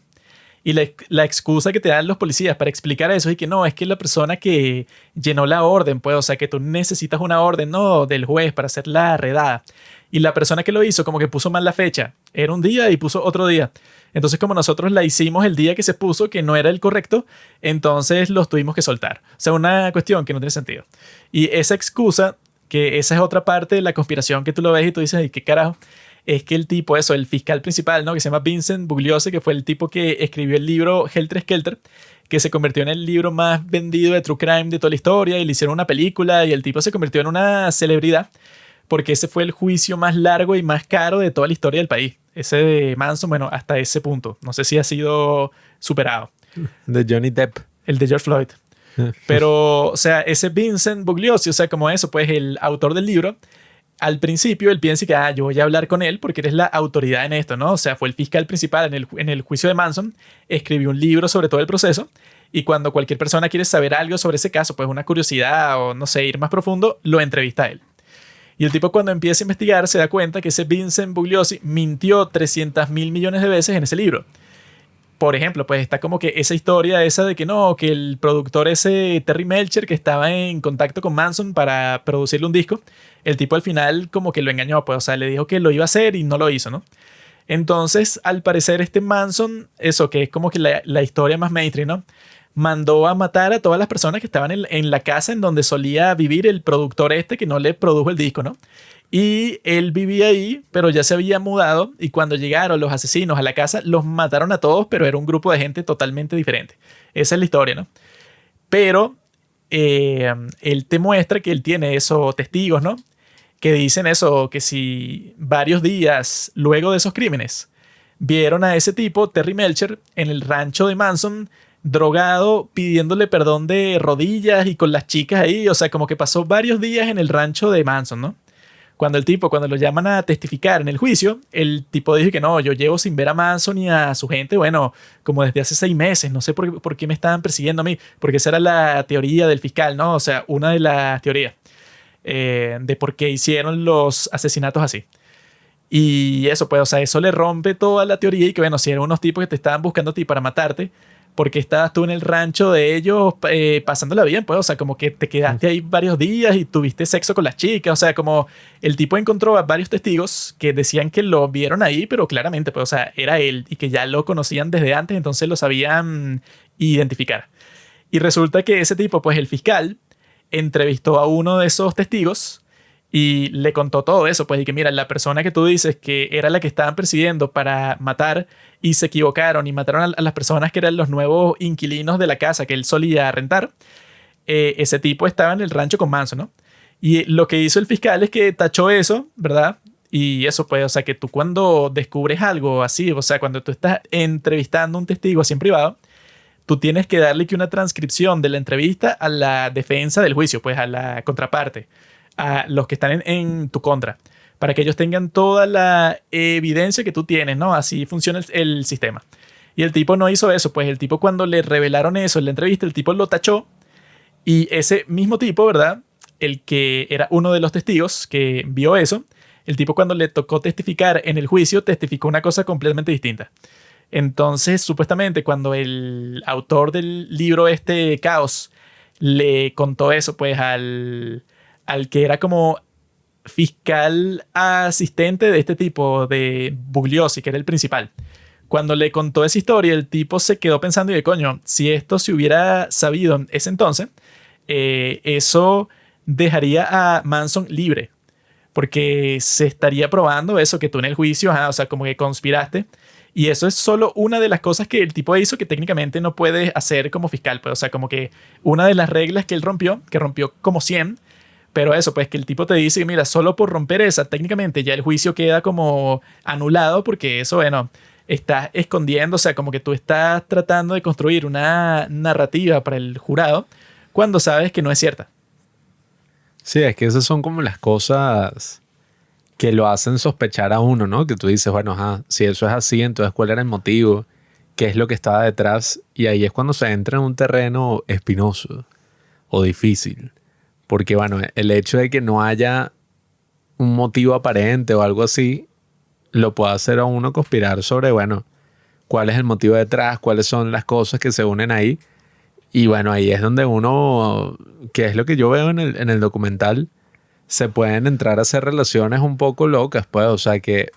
Y la excusa que te dan los policías para explicar eso es que no, es que la persona que llenó la orden, pues, o sea, que tú necesitas una orden, ¿no? Del juez para hacer la redada. Y la persona que lo hizo como que puso mal la fecha. Era un día y puso otro día. Entonces, como nosotros la hicimos el día que se puso, que no era el correcto, entonces los tuvimos que soltar. O sea, una cuestión que no tiene sentido. Y esa excusa, que esa es otra parte de la conspiración que tú lo ves y tú dices, ¿y qué carajo? Es que el tipo, eso, el fiscal principal, ¿no? Que se llama Vincent Bugliosi, que fue el tipo que escribió el libro Helter Skelter, que se convirtió en el libro más vendido de True Crime de toda la historia, y le hicieron una película, y el tipo se convirtió en una celebridad, porque ese fue el juicio más largo y más caro de toda la historia del país. Ese de Manson, bueno, hasta ese punto. No sé si ha sido superado. De Johnny Depp. El de George Floyd. Pero, o sea, ese Vincent Bugliosi, o sea, como eso, pues el autor del libro, al principio él piensa que, yo voy a hablar con él porque eres la autoridad en esto, ¿no? O sea, fue el fiscal principal en el juicio de Manson, escribió un libro sobre todo el proceso, y cuando cualquier persona quiere saber algo sobre ese caso, pues una curiosidad o, no sé, ir más profundo, lo entrevista a él. Y el tipo cuando empieza a investigar se da cuenta que ese Vincent Bugliosi mintió 300.000 millones de veces en ese libro. Por ejemplo, pues está como que esa historia esa de que no, que el productor ese Terry Melcher que estaba en contacto con Manson para producirle un disco, el tipo al final como que lo engañó, pues, o sea, le dijo que lo iba a hacer y no lo hizo, ¿no? Entonces, al parecer este Manson, eso que es como que la historia más mainstream, ¿no? Mandó a matar a todas las personas que estaban en la casa en donde solía vivir el productor este que no le produjo el disco, ¿no? Y él vivía ahí, pero ya se había mudado, y cuando llegaron los asesinos a la casa, los mataron a todos, pero era un grupo de gente totalmente diferente. Esa es la historia, ¿no? Pero él te muestra que él tiene esos testigos, ¿no? Que dicen eso, que si varios días luego de esos crímenes vieron a ese tipo, Terry Melcher, en el rancho de Manson, drogado, pidiéndole perdón de rodillas y con las chicas ahí, o sea, como que pasó varios días en el rancho de Manson, ¿no? Cuando lo llaman a testificar en el juicio, el tipo dice que no, yo llevo sin ver a Manson y a su gente, bueno, como desde hace 6 meses, no sé por qué me estaban persiguiendo a mí, porque esa era la teoría del fiscal, ¿no? O sea, una de las teorías de por qué hicieron los asesinatos así. Y eso, pues, o sea, eso le rompe toda la teoría y que, bueno, si eran unos tipos que te estaban buscando a ti para matarte, porque estabas tú en el rancho de ellos pasándola bien, pues, o sea, como que te quedaste ahí varios días y tuviste sexo con las chicas, o sea, como el tipo encontró a varios testigos que decían que lo vieron ahí, pero claramente, pues, o sea, era él y que ya lo conocían desde antes, entonces lo sabían identificar. Y resulta que ese tipo, pues el fiscal, entrevistó a uno de esos testigos y le contó todo eso, pues, y que mira, la persona que tú dices que era la que estaban persiguiendo para matar y se equivocaron y mataron a las personas que eran los nuevos inquilinos de la casa que él solía rentar, ese tipo estaba en el rancho con Manson, ¿no? Y lo que hizo el fiscal es que tachó eso, ¿verdad? Y eso, pues, o sea, que tú cuando descubres algo así, o sea, cuando tú estás entrevistando a un testigo así en privado, tú tienes que darle que una transcripción de la entrevista a la defensa del juicio, pues a la contraparte, a los que están en tu contra, para que ellos tengan toda la evidencia que tú tienes, ¿no? Así funciona el sistema. Y el tipo no hizo eso, pues el tipo cuando le revelaron eso en la entrevista, el tipo lo tachó y ese mismo tipo, ¿verdad? El que era uno de los testigos que vio eso, el tipo cuando le tocó testificar en el juicio, testificó una cosa completamente distinta. Entonces, supuestamente, cuando el autor del libro Caos le contó eso, pues al que era como fiscal asistente de este tipo, de Bugliosi, que era el principal. Cuando le contó esa historia, el tipo se quedó pensando y de coño, si esto se hubiera sabido en ese entonces, eso dejaría a Manson libre. Porque se estaría probando eso, que tú en el juicio, ajá, o sea, como que conspiraste. Y eso es solo una de las cosas que el tipo hizo que técnicamente no puedes hacer como fiscal. Pues, o sea, como que una de las reglas que él rompió, que rompió como 100, pero eso, pues que el tipo te dice que mira, solo por romper esa, técnicamente ya el juicio queda como anulado porque eso, bueno, estás escondiendo, o sea, como que tú estás tratando de construir una narrativa para el jurado cuando sabes que no es cierta. Sí, es que esas son como las cosas que lo hacen sospechar a uno, ¿no? Que tú dices, bueno, ajá, si eso es así, entonces ¿cuál era el motivo? ¿Qué es lo que estaba detrás? Y ahí es cuando se entra en un terreno espinoso o difícil. Porque, bueno, el hecho de que no haya un motivo aparente o algo así, lo puede hacer a uno conspirar sobre, bueno, cuál es el motivo detrás, cuáles son las cosas que se unen ahí. Y bueno, ahí es donde uno, que es lo que yo veo en el documental, se pueden entrar a hacer relaciones un poco locas, pues, o sea que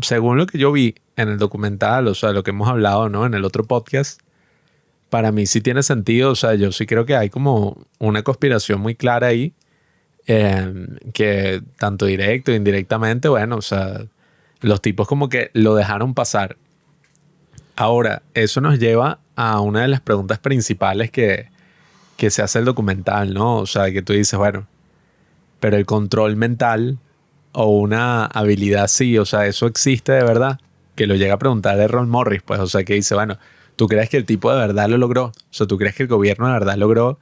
según lo que yo vi en el documental, o sea, lo que hemos hablado, ¿no? En el otro podcast, para mí sí tiene sentido, o sea, yo sí creo que hay como una conspiración muy clara ahí, que tanto directo e indirectamente, bueno, o sea, los tipos como que lo dejaron pasar. Ahora, eso nos lleva a una de las preguntas principales que se hace el documental, ¿no? O sea, que tú dices, bueno, pero el control mental o una habilidad así, o sea, eso existe de verdad. Que lo llega a preguntar Errol Morris, pues, o sea, que dice, bueno, ¿tú crees que el tipo de verdad lo logró? O sea, ¿tú crees que el gobierno de verdad logró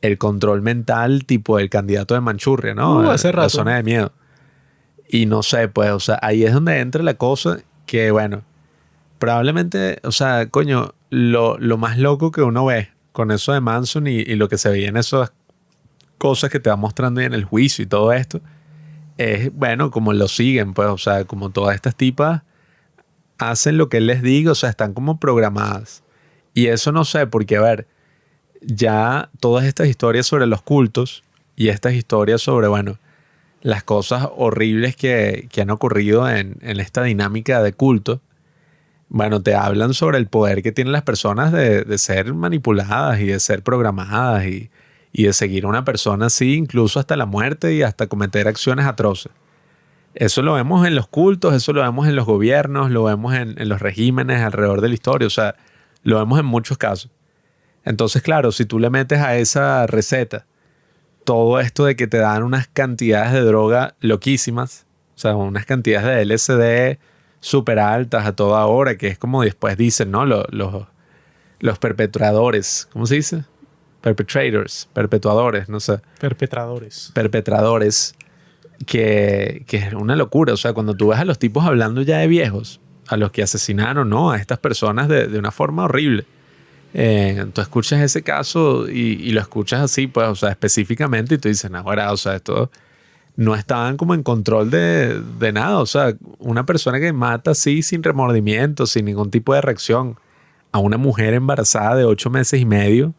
el control mental tipo el candidato de Manchuria, ¿no? Hace La rato. zona de miedo. Y no sé, pues, o sea, ahí es donde entra la cosa que, bueno, probablemente, o sea, coño, lo más loco que uno ve con eso de Manson y lo que se veía en esas cosas que te va mostrando ahí en el juicio y todo esto, es, bueno, como lo siguen, pues, o sea, como todas estas tipas hacen lo que él les diga, o sea, están como programadas. Y eso no sé, porque, a ver, ya todas estas historias sobre los cultos y estas historias sobre, bueno, las cosas horribles que han ocurrido en esta dinámica de culto, bueno, te hablan sobre el poder que tienen las personas de ser manipuladas y de ser programadas y de seguir a una persona así, incluso hasta la muerte y hasta cometer acciones atroces. Eso lo vemos en los cultos, eso lo vemos en los gobiernos, lo vemos en los regímenes alrededor de la historia, o sea, lo vemos en muchos casos. Entonces, claro, si tú le metes a esa receta todo esto de que te dan unas cantidades de droga loquísimas, o sea, unas cantidades de LSD súper altas a toda hora, que es como después dicen, ¿no? Los perpetradores, ¿cómo se dice? Perpetrators, perpetuadores, no sé, Perpetradores. perpetradores, que es una locura. O sea, cuando tú ves a los tipos hablando ya de viejos, a los que asesinaron, ¿no? A estas personas de una forma horrible. Tú escuchas ese caso y lo escuchas así, pues, o sea, específicamente, y tú dices, ahora, o sea, esto no estaban como en control de nada. O sea, una persona que mata así sin remordimiento, sin ningún tipo de reacción, a una mujer embarazada de 8 meses y medio,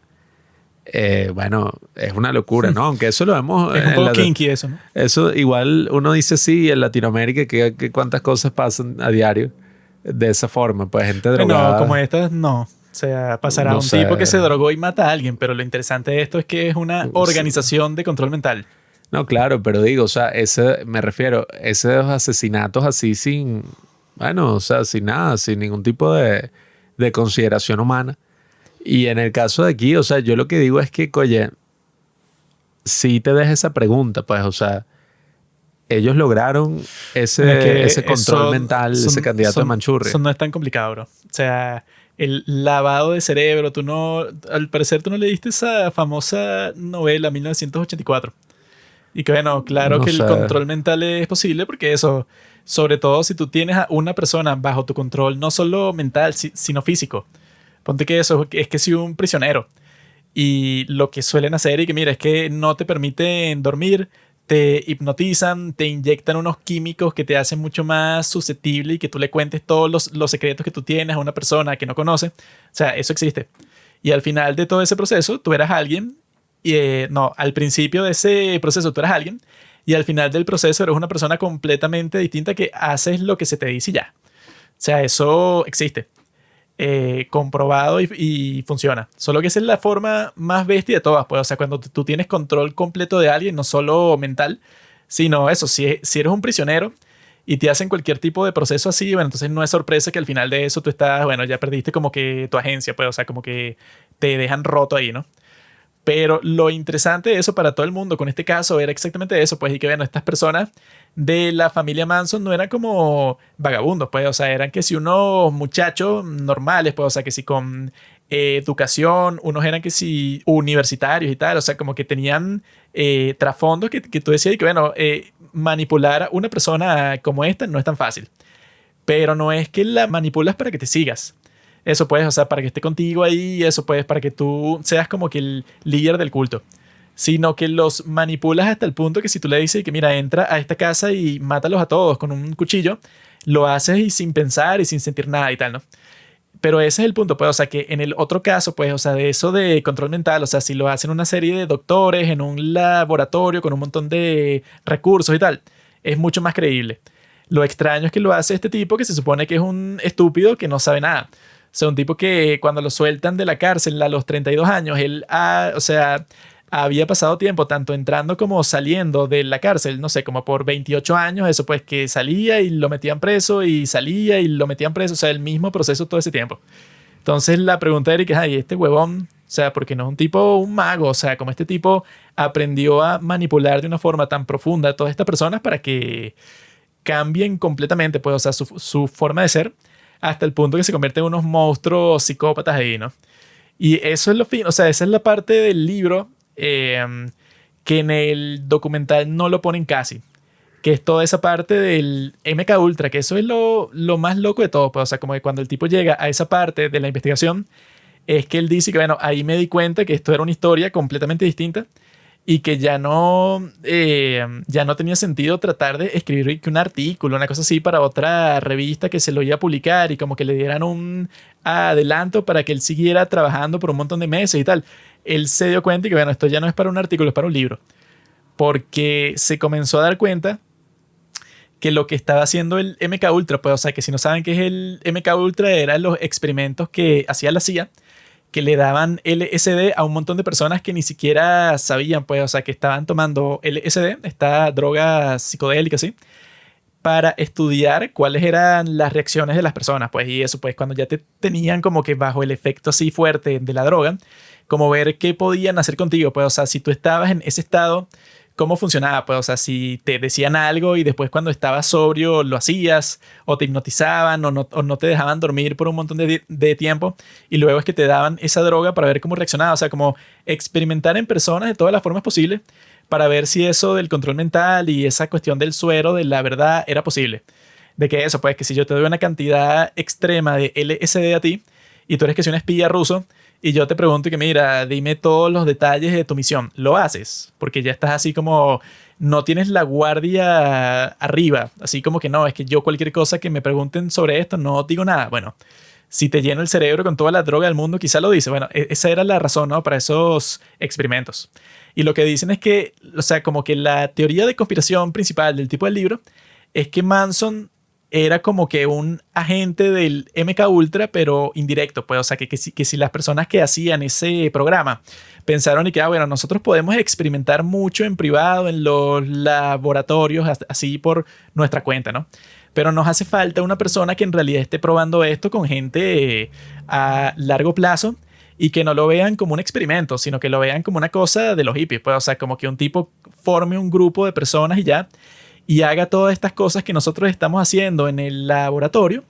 bueno, es una locura, ¿no? Aunque eso lo vemos Es un poco kinky eso, ¿no? eso igual uno dice sí, en Latinoamérica que cuántas cosas pasan a diario de esa forma, pues gente Bueno, como drogada, estas, no. O sea, pasará no un tipo que se sé. drogó y mata a alguien, pero lo interesante de esto es que es una organización de control mental. No, claro, pero digo, o sea, ese, me refiero, esos asesinatos así sin, bueno, o sea, sin nada, sin ningún tipo de consideración humana. Y en el caso de aquí, o sea, yo lo que digo es que, oye, si te deja esa pregunta, pues, o sea, ellos lograron Bueno, es que ese control mental, ese candidato de Manchurria. eso no es tan complicado, bro. O sea, el lavado de cerebro, tú no, al parecer tú no leíste esa famosa novela 1984. Y que bueno, claro No que el sé. control mental es posible porque eso, sobre todo si tú tienes a una persona bajo tu control, no solo mental, sino físico. Ponte que eso es que si un prisionero. Y lo que suelen hacer y que mira, es que no te permiten dormir, te hipnotizan, te inyectan unos químicos que te hacen mucho más susceptible y que tú le cuentes todos los secretos que tú tienes a una persona que no conoce. O sea, eso existe. Y al final de todo ese proceso, tú eras alguien no, al principio de ese proceso tú eras alguien y al final del proceso eres una persona completamente distinta que haces lo que se te dice y ya. O sea, eso existe. Comprobado y funciona. Solo que esa es la forma más bestia de todas. Pues, o sea, cuando tú tienes control completo de alguien, no solo mental, sino eso, si eres un prisionero y te hacen cualquier tipo de proceso así, bueno, entonces no es sorpresa que al final de eso tú estás, bueno, ya perdiste como que tu agencia, pues, o sea, como que te dejan roto ahí, ¿no? Pero lo interesante de eso para todo el mundo con este caso era exactamente eso, pues, y que bueno, estas personas de la familia Manson no eran como vagabundos, pues, o sea, eran que si unos muchachos normales, pues, o sea, que si con educación, unos eran que si universitarios y tal, o sea, como que tenían trasfondos que tú decías y que bueno, manipular a una persona como esta no es tan fácil, pero no es que la manipulas para que te sigas. Eso pues, o sea, para que esté contigo ahí, eso pues, para que tú seas como que el líder del culto. Sino que los manipulas hasta el punto que si tú le dices que mira, entra a esta casa y mátalos a todos con un cuchillo, lo haces y sin pensar y sin sentir nada y tal, ¿no? Pero ese es el punto, pues, o sea, que en el otro caso, pues, o sea, de eso de control mental, o sea, si lo hacen una serie de doctores en un laboratorio con un montón de recursos y tal, es mucho más creíble. Lo extraño es que lo hace este tipo que se supone que es un estúpido que no sabe nada. O sea, un tipo que cuando lo sueltan de la cárcel a los 32 años, él o sea, había pasado tiempo tanto entrando como saliendo de la cárcel, no sé, como por 28 años, eso pues que salía y lo metían preso y salía y lo metían preso, o sea, el mismo proceso todo ese tiempo. Entonces la pregunta de Eric es, ay, este huevón, o sea, porque no es un tipo, un mago, o sea, como este tipo aprendió a manipular de una forma tan profunda a todas estas personas para que cambien completamente, pues, o sea, su forma de ser hasta el punto que se convierten en unos monstruos psicópatas ahí, ¿no? Y eso es lo fin, o sea, esa es la parte del libro que en el documental no lo ponen casi, que es toda esa parte del MK Ultra, que eso es lo más loco de todo, pues, o sea, como que cuando el tipo llega a esa parte de la investigación, es que él dice que, bueno, ahí me di cuenta que esto era una historia completamente distinta y que ya no tenía sentido tratar de escribir que un artículo, una cosa así para otra revista que se lo iba a publicar y como que le dieran un adelanto para que él siguiera trabajando por un montón de meses y tal. Él se dio cuenta y que bueno, esto ya no es para un artículo, es para un libro. Porque se comenzó a dar cuenta que lo que estaba haciendo el MK Ultra, pues o sea, que si no saben qué es el MK Ultra, eran los experimentos que hacía la CIA que le daban LSD a un montón de personas que ni siquiera sabían, pues, o sea, que estaban tomando LSD, esta droga psicodélica, ¿sí? Para estudiar cuáles eran las reacciones de las personas, pues, y eso, pues, cuando ya te tenían como que bajo el efecto así fuerte de la droga, como ver qué podían hacer contigo, pues, o sea, si tú estabas en ese estado, cómo funcionaba, pues, o sea, si te decían algo y después cuando estabas sobrio lo hacías, o te hipnotizaban, o no te dejaban dormir por un montón de tiempo, y luego es que te daban esa droga para ver cómo reaccionaba, o sea, como experimentar en personas de todas las formas posibles para ver si eso del control mental y esa cuestión del suero de la verdad era posible. De que eso, pues, que si yo te doy una cantidad extrema de LSD a ti, y tú eres que si un espía ruso, y yo te pregunto que mira, dime todos los detalles de tu misión. ¿Lo haces? Porque ya estás así como, no tienes la guardia arriba. Así como que no, es que yo cualquier cosa que me pregunten sobre esto no digo nada. Bueno, si te lleno el cerebro con toda la droga del mundo, quizá lo dice. Bueno, esa era la razón, ¿no? Para esos experimentos. Y lo que dicen es que, o sea, como que la teoría de conspiración principal del tipo del libro es que Manson era como que un agente del MK Ultra, pero indirecto, pues, o sea, que si las personas que hacían ese programa pensaron y que, bueno, nosotros podemos experimentar mucho en privado, en los laboratorios, así por nuestra cuenta, ¿no? Pero nos hace falta una persona que en realidad esté probando esto con gente a largo plazo y que no lo vean como un experimento, sino que lo vean como una cosa de los hippies, pues, o sea, como que un tipo forme un grupo de personas y ya, y haga todas estas cosas que nosotros estamos haciendo en el laboratorio,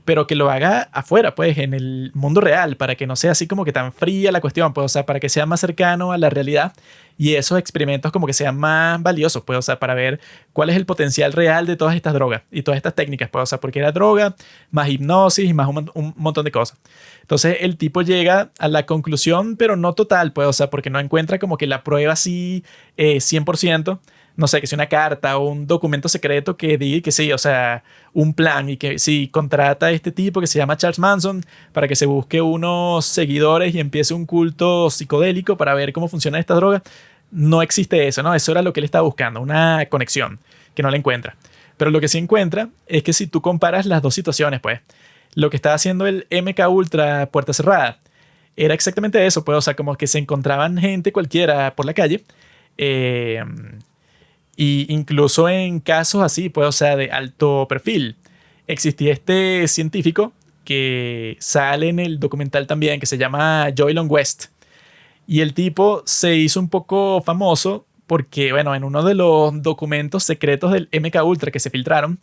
pero que lo haga afuera, pues, en el mundo real, para que no sea así como que tan fría la cuestión, pues, o sea, para que sea más cercano a la realidad y esos experimentos como que sean más valiosos, pues, o sea, para ver cuál es el potencial real de todas estas drogas y todas estas técnicas, pues, o sea, porque era droga, más hipnosis y más un montón de cosas. Entonces el tipo llega a la conclusión, pero no total, pues, o sea, porque no encuentra como que la prueba así 100% no sé, que sea una carta o un documento secreto que diga que sí, o sea, un plan y que sí, contrata a este tipo que se llama Charles Manson para que se busque unos seguidores y empiece un culto psicodélico para ver cómo funciona esta droga. No existe eso, ¿no? Eso era lo que él estaba buscando, una conexión que no la encuentra. Pero lo que sí encuentra es que si tú comparas las dos situaciones, pues, lo que estaba haciendo el MK Ultra Puerta Cerrada era exactamente eso, pues, o sea, como que se encontraban gente cualquiera por la calle. Eh, y incluso en casos así, pues, o sea, de alto perfil, existía este científico que sale en el documental también, que se llama Joylon West. Y el tipo se hizo un poco famoso porque, bueno, en uno de los documentos secretos del MK Ultra que se filtraron,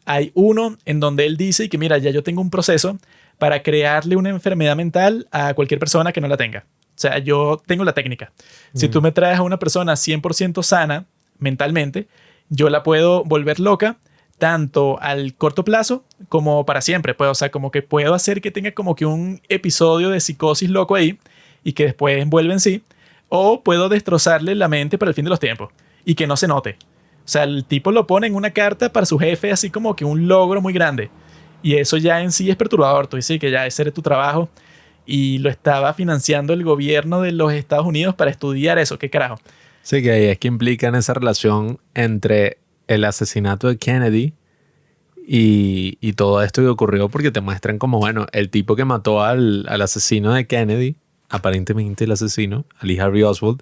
hay uno en donde él dice que, mira, ya yo tengo un proceso para crearle una enfermedad mental a cualquier persona que no la tenga. O sea, yo tengo la técnica. Si tú me traes a una persona 100% sana mentalmente, yo la puedo volver loca tanto al corto plazo como para siempre. Pues, o sea, como que puedo hacer que tenga como que un episodio de psicosis loco ahí y que después vuelve en sí. O puedo destrozarle la mente para el fin de los tiempos y que no se note. O sea, el tipo lo pone en una carta para su jefe así como que un logro muy grande. Y eso ya en sí es perturbador. Tú dices que ya ese era tu trabajo y lo estaba financiando el gobierno de los Estados Unidos para estudiar eso. ¿Qué carajo? Sí, que ahí es que implican esa relación entre el asesinato de Kennedy y todo esto que ocurrió porque te muestran como, bueno, el tipo que mató al asesino de Kennedy, aparentemente el asesino, a Lee Harvey Oswald,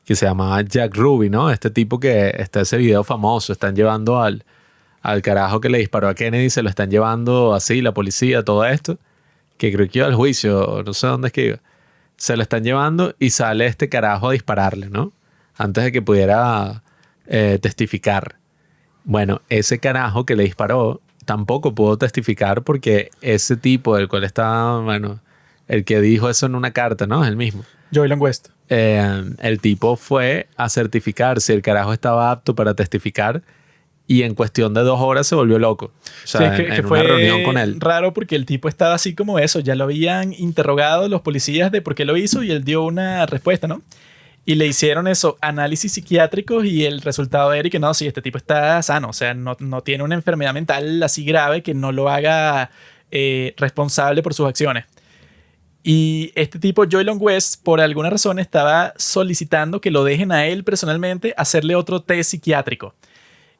que se llamaba Jack Ruby, ¿no? Este tipo que está ese video famoso, están llevando al carajo que le disparó a Kennedy, se lo están llevando así, la policía, todo esto, que creo que iba al juicio, no sé dónde es que iba. Se lo están llevando y sale este carajo a dispararle, ¿no? Antes de que pudiera testificar. Bueno, ese carajo que le disparó tampoco pudo testificar porque ese tipo del cual está, bueno, el que dijo eso en una carta, ¿no? Es el mismo. Joylon West. El tipo fue a certificar si el carajo estaba apto para testificar y en cuestión de 2 horas se volvió loco. O sea, Sí, es que en fue una reunión con él. raro porque el tipo estaba así como eso. Ya lo habían interrogado los policías de por qué lo hizo y él dio una respuesta, ¿no? Y le hicieron eso, análisis psiquiátricos y el resultado era que no, sí, este tipo está sano. O sea, no tiene una enfermedad mental así grave que no lo haga responsable por sus acciones. Y este tipo, Joylon West, por alguna razón estaba solicitando que lo dejen a él personalmente hacerle otro test psiquiátrico.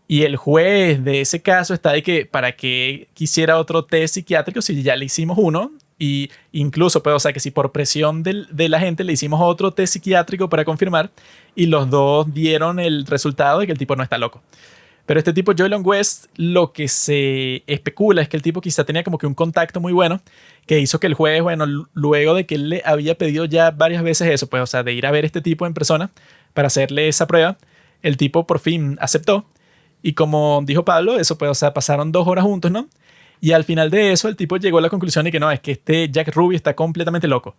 Y el juez de ese caso está de que para qué quisiera otro test psiquiátrico si ya le hicimos uno. Y incluso, pues, o sea, que si por presión de la gente le hicimos otro test psiquiátrico para confirmar y los dos dieron el resultado de que el tipo no está loco. Pero este tipo, Joylon West, lo que se especula es que el tipo quizá tenía como que un contacto muy bueno que hizo que el juez, bueno, luego de que él le había pedido ya varias veces eso, pues, o sea, de ir a ver a este tipo en persona para hacerle esa prueba, el tipo por fin aceptó. Y como dijo Pablo, eso, pues, o sea, pasaron 2 horas juntos, ¿no? Y al final de eso, el tipo llegó a la conclusión de que no, es que este Jack Ruby está completamente loco.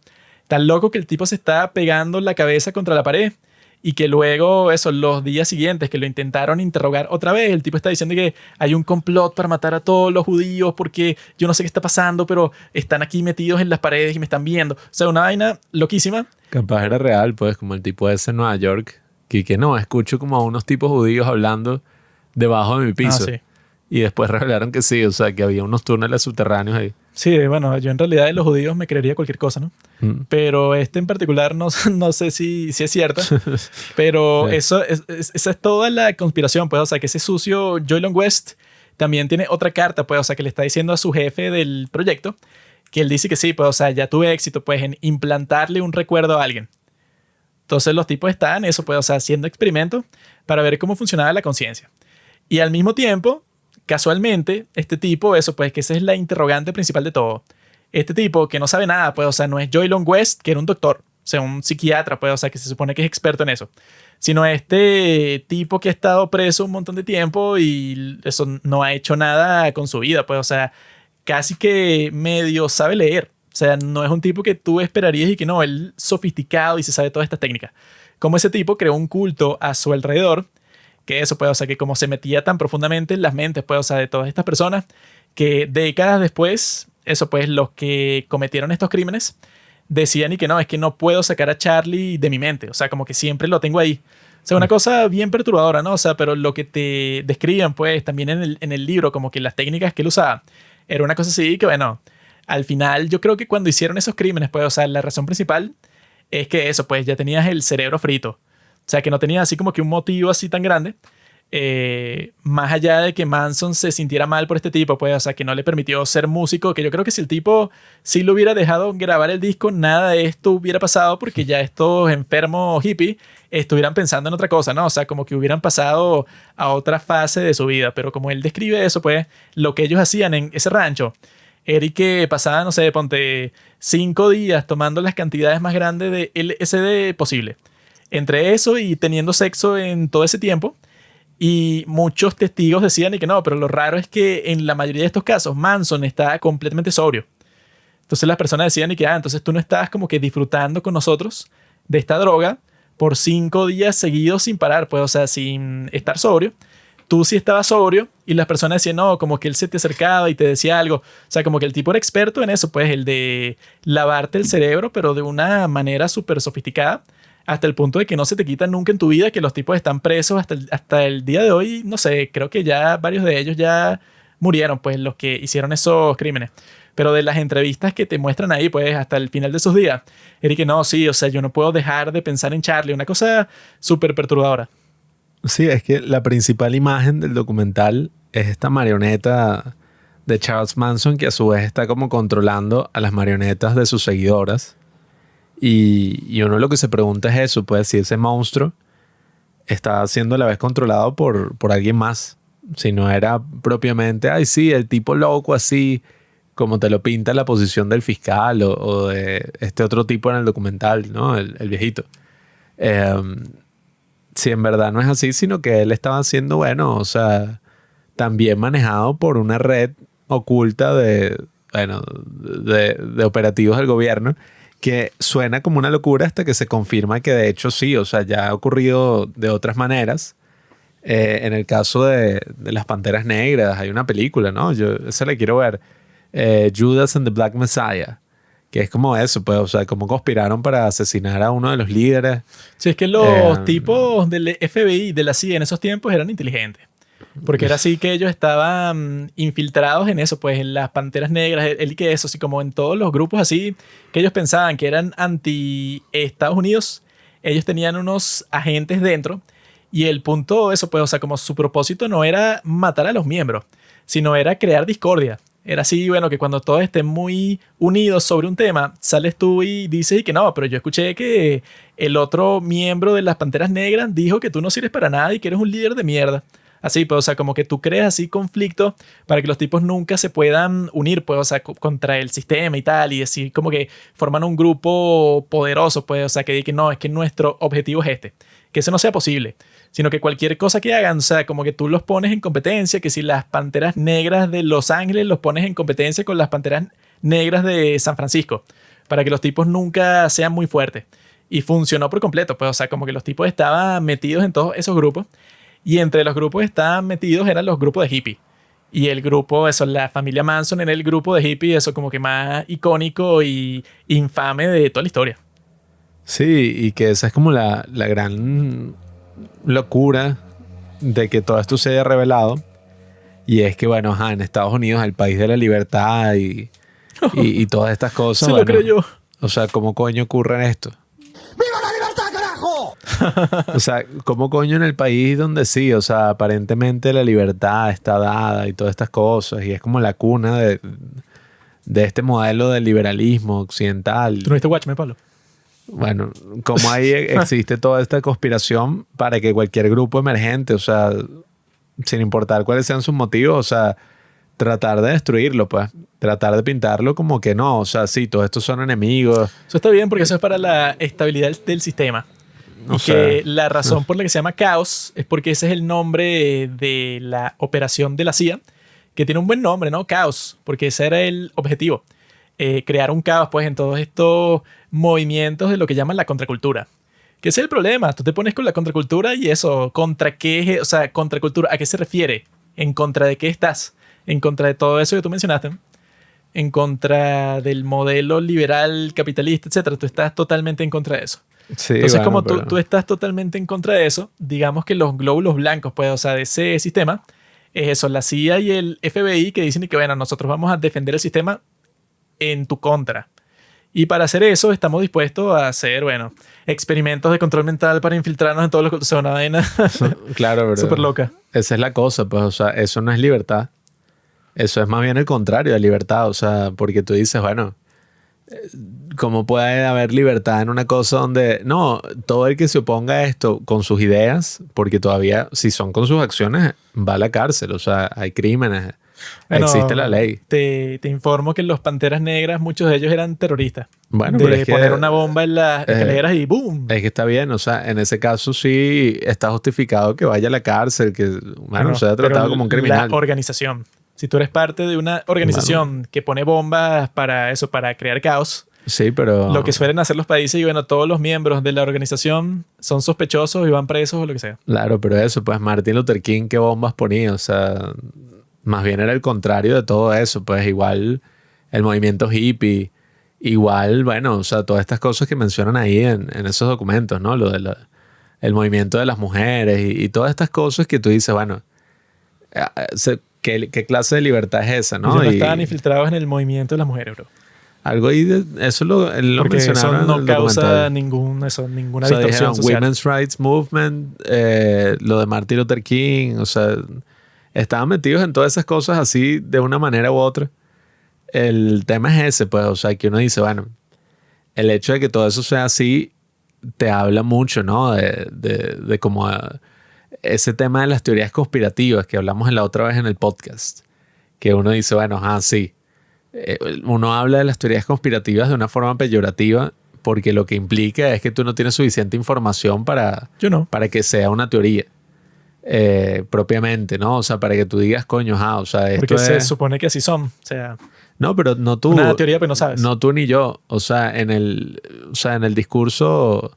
Tan loco que el tipo se está pegando la cabeza contra la pared y que luego, eso, los días siguientes que lo intentaron interrogar otra vez, el tipo está diciendo que hay un complot para matar a todos los judíos porque yo no sé qué está pasando, pero están aquí metidos en las paredes y me están viendo. O sea, una vaina loquísima. Capaz era real, pues, como el tipo ese en Nueva York, que no, escucho como a unos tipos judíos hablando debajo de mi piso. Sí. Y después revelaron que sí, o sea, que había unos túneles subterráneos ahí. Sí, bueno, yo en realidad de los judíos me creería cualquier cosa, ¿no? Pero este en particular no, no sé si es cierto. Pero esa es toda la conspiración, pues. O sea, que ese sucio Joylon West también tiene otra carta, pues. O sea, que le está diciendo a su jefe del proyecto que él dice que sí, pues. O sea, ya tuve éxito, pues, en implantarle un recuerdo a alguien. Entonces los tipos están, eso, pues, o sea, haciendo experimentos para ver cómo funcionaba la conciencia. Y al mismo tiempo, casualmente, este tipo, eso, pues, que esa es la interrogante principal de todo. Este tipo que no sabe nada, pues, o sea, no es Joylon West, que era un doctor, o sea, un psiquiatra, pues, o sea, que se supone que es experto en eso, sino este tipo que ha estado preso un montón de tiempo y eso no ha hecho nada con su vida, pues, o sea, casi que medio sabe leer. O sea, no es un tipo que tú esperarías y que no, él sofisticado y se sabe todas estas técnicas. Como ese tipo creó un culto a su alrededor, que eso, pues, o sea, que como se metía tan profundamente en las mentes, pues, o sea, de todas estas personas, que décadas después, eso, pues, los que cometieron estos crímenes decían y que no, es que no puedo sacar a Charlie de mi mente. O sea, como que siempre lo tengo ahí. sea, una cosa bien perturbadora, ¿no? O sea, pero lo que te describen, pues, también en el libro, como que las técnicas que él usaba, era una cosa así que, bueno, al final yo creo que cuando hicieron esos crímenes, pues, o sea, la razón principal es que eso, pues, ya tenías el cerebro frito. O sea, que no tenías así como que un motivo así tan grande. Más allá de que Manson se sintiera mal por este tipo, pues, o sea, que no le permitió ser músico, que yo creo que si el tipo sí lo hubiera dejado grabar el disco, nada de esto hubiera pasado porque ya estos enfermos hippies estuvieran pensando en otra cosa, ¿no? O sea, como que hubieran pasado a otra fase de su vida, pero como él describe eso, pues, lo que ellos hacían en ese rancho era y que pasaban, no sé, ponte 5 días tomando las cantidades más grandes de LSD posible. Entre eso y teniendo sexo en todo ese tiempo. Y muchos testigos decían y que no, pero lo raro es que en la mayoría de estos casos Manson estaba completamente sobrio. Entonces las personas decían y que, entonces tú no estabas como que disfrutando con nosotros de esta droga por 5 días seguidos sin parar, pues, o sea, sin estar sobrio. Tú sí estabas sobrio y las personas decían, no, como que él se te acercaba y te decía algo. O sea, como que el tipo era experto en eso, pues, el de lavarte el cerebro, pero de una manera súper sofisticada hasta el punto de que no se te quita nunca en tu vida, que los tipos están presos hasta el día de hoy. No sé, creo que ya varios de ellos ya murieron, pues los que hicieron esos crímenes. Pero de las entrevistas que te muestran ahí, pues hasta el final de sus días, era que no, sí, o sea, yo no puedo dejar de pensar en Charlie, una cosa súper perturbadora. Sí, es que la principal imagen del documental es esta marioneta de Charles Manson que a su vez está como controlando a las marionetas de sus seguidoras. Y uno lo que se pregunta es eso, pues si ese monstruo está siendo a la vez controlado por alguien más. Si no era propiamente, ay sí, el tipo loco así, como te lo pinta la posición del fiscal o de este otro tipo en el documental, ¿no? El viejito. Si en verdad no es así, sino que él estaba siendo, bueno, o sea, también manejado por una red oculta bueno, de operativos del gobierno que suena como una locura hasta que se confirma que de hecho sí, o sea, ya ha ocurrido de otras maneras. En el caso de las Panteras Negras hay una película, ¿no? Yo esa la quiero ver. Judas and the Black Messiah, que es como eso, pues, o sea, cómo conspiraron para asesinar a uno de los líderes. Si es que los tipos del FBI, de la CIA en esos tiempos eran inteligentes. Porque era así que ellos estaban infiltrados en eso, pues en las Panteras Negras, él y que eso, así como en todos los grupos así que ellos pensaban que eran anti Estados Unidos, ellos tenían unos agentes dentro y el punto de eso, pues, o sea, como su propósito no era matar a los miembros, sino era crear discordia. Era así, bueno, que cuando todos estén muy unidos sobre un tema, sales tú y dices y que no, pero yo escuché que el otro miembro de las Panteras Negras dijo que tú no sirves para nada y que eres un líder de mierda. Así, pues, o sea, como que tú creas así conflicto para que los tipos nunca se puedan unir, pues, o sea, contra el sistema y tal, y así como que forman un grupo poderoso, pues, o sea, que digan, no, es que nuestro objetivo es este, que eso no sea posible, sino que cualquier cosa que hagan, o sea, como que tú los pones en competencia, que si las Panteras Negras de Los Ángeles los pones en competencia con las Panteras Negras de San Francisco, para que los tipos nunca sean muy fuertes. Y funcionó por completo, pues, o sea, como que los tipos estaban metidos en todos esos grupos. Y entre los grupos que estaban metidos eran los grupos de hippie. Y el grupo, eso, la familia Manson era el grupo de hippie, eso como que más icónico y infame de toda la historia. Sí, y que esa es como la gran locura de que todo esto se haya revelado. Y es que, bueno, ajá, en Estados Unidos, el país de la libertad y todas estas cosas. Se bueno, lo creyó. O sea, ¿cómo coño ocurre esto? ¡Viva la libertad, carajo! O sea, ¿cómo coño en el país donde sí? O sea, aparentemente la libertad está dada y todas estas cosas. Y es como la cuna de este modelo de liberalismo occidental. ¿Tú no viste Watchmen, Pablo? Bueno, ¿cómo ahí existe toda esta conspiración para que cualquier grupo emergente, o sea, sin importar cuáles sean sus motivos, o sea, tratar de destruirlo, pues, tratar de pintarlo como que no, o sea, sí, todos estos son enemigos. Eso está bien porque eso es para la estabilidad del sistema. No Y sé. que la razón por la que se llama Caos es porque ese es el nombre de la operación de la CIA, que tiene un buen nombre, ¿no? Caos, porque ese era el objetivo. Crear un caos, pues, en todos estos movimientos de lo que llaman la contracultura. Que ese es el problema. Tú te pones con la contracultura y eso, ¿contra qué? O sea, contracultura, ¿a qué se refiere? ¿En contra de qué estás? En contra de todo eso que tú mencionaste. En contra del modelo liberal, capitalista, etcétera. Tú estás totalmente en contra de eso. Sí, Entonces, bueno, como pero- tú estás totalmente en contra de eso, digamos que los glóbulos blancos, pues, o sea, de ese sistema, es eso, la CIA y el FBI que dicen que, bueno, nosotros vamos a defender el sistema en tu contra. Y para hacer eso, estamos dispuestos a hacer, bueno, experimentos de control mental para infiltrarnos en todos los... O sea, una vaina Claro, pero súper loca. esa es la cosa, pues, o sea, eso no es libertad. Eso es más bien el contrario de libertad, o sea, porque tú dices, bueno, ¿cómo puede haber libertad en una cosa donde, no, todo el que se oponga a esto con sus ideas, porque todavía, si son con sus acciones, va a la cárcel, o sea, hay crímenes, Bueno, existe la ley. te informo que los Panteras Negras, muchos de ellos eran terroristas. Bueno, de pero es que, poner una bomba en las escaleras y ¡boom! es que está bien, o sea, en ese caso sí está justificado que vaya a la cárcel, que, bueno, sea pero tratado como un criminal. La organización. Si tú eres parte de una organización que pone bombas para eso, para crear caos, Sí, pero... lo que suelen hacer los países y bueno, todos los miembros de la organización son sospechosos y van presos o lo que sea. Claro, pero eso, pues Martin Luther King, ¿qué bombas ponía? O sea, más bien era el contrario de todo eso, pues igual el movimiento hippie, igual, bueno, o sea, todas estas cosas que mencionan ahí en esos documentos, ¿no? Lo de el movimiento de las mujeres y todas estas cosas que tú dices, bueno, ¿qué clase de libertad es esa, Ellos no? no Y estaban infiltrados en el movimiento de las mujeres, bro. algo ahí, eso él lo Porque eso mencionaron en no el causa documental. ninguna O sea, distorsión dijeron social. Women's Rights Movement, lo de Martin Luther King, o sea, estaban metidos en todas esas cosas así de una manera u otra. El tema es ese, pues, o sea, que uno dice, bueno, el hecho de que todo eso sea así te habla mucho, ¿no? De cómo ese tema de las teorías conspirativas que hablamos en la otra vez en el podcast, que uno dice, bueno, sí, uno habla de las teorías conspirativas de una forma peyorativa porque lo que implica es que tú no tienes suficiente información Yo no. para que sea una teoría propiamente, ¿no? O sea, para que tú digas, coño, o sea, esto Porque se es... supone que así son. O sea, No, pero no tú. una teoría, pero no sabes. No tú ni yo. O sea, en el discurso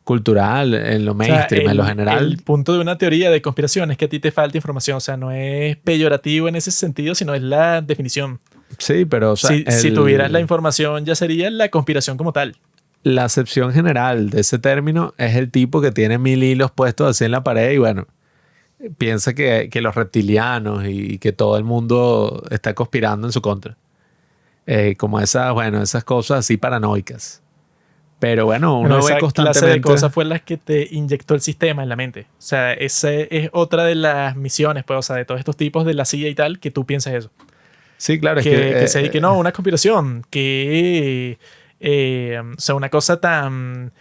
cultural, en lo O sea, mainstream, en lo general. el punto de una teoría de conspiración es que a ti te falta información. O sea, no es peyorativo en ese sentido, sino es la definición. Sí, pero o sea, Si tuvieras la información, ya sería la conspiración como tal. la acepción general de ese término es el tipo que tiene 1000 hilos puestos así en la pared y bueno, piensa que los reptilianos y que todo el mundo está conspirando en su contra. Como esas cosas así paranoicas. Pero bueno, uno Bueno, ve esa clase de constantemente... cosas fue las que te inyectó el sistema en la mente. O sea, esa es otra de las misiones, pues, o sea, de todos estos tipos de la CIA y tal, que tú piensas eso. Sí, claro, Que se que no, una conspiración, o sea, una cosa tan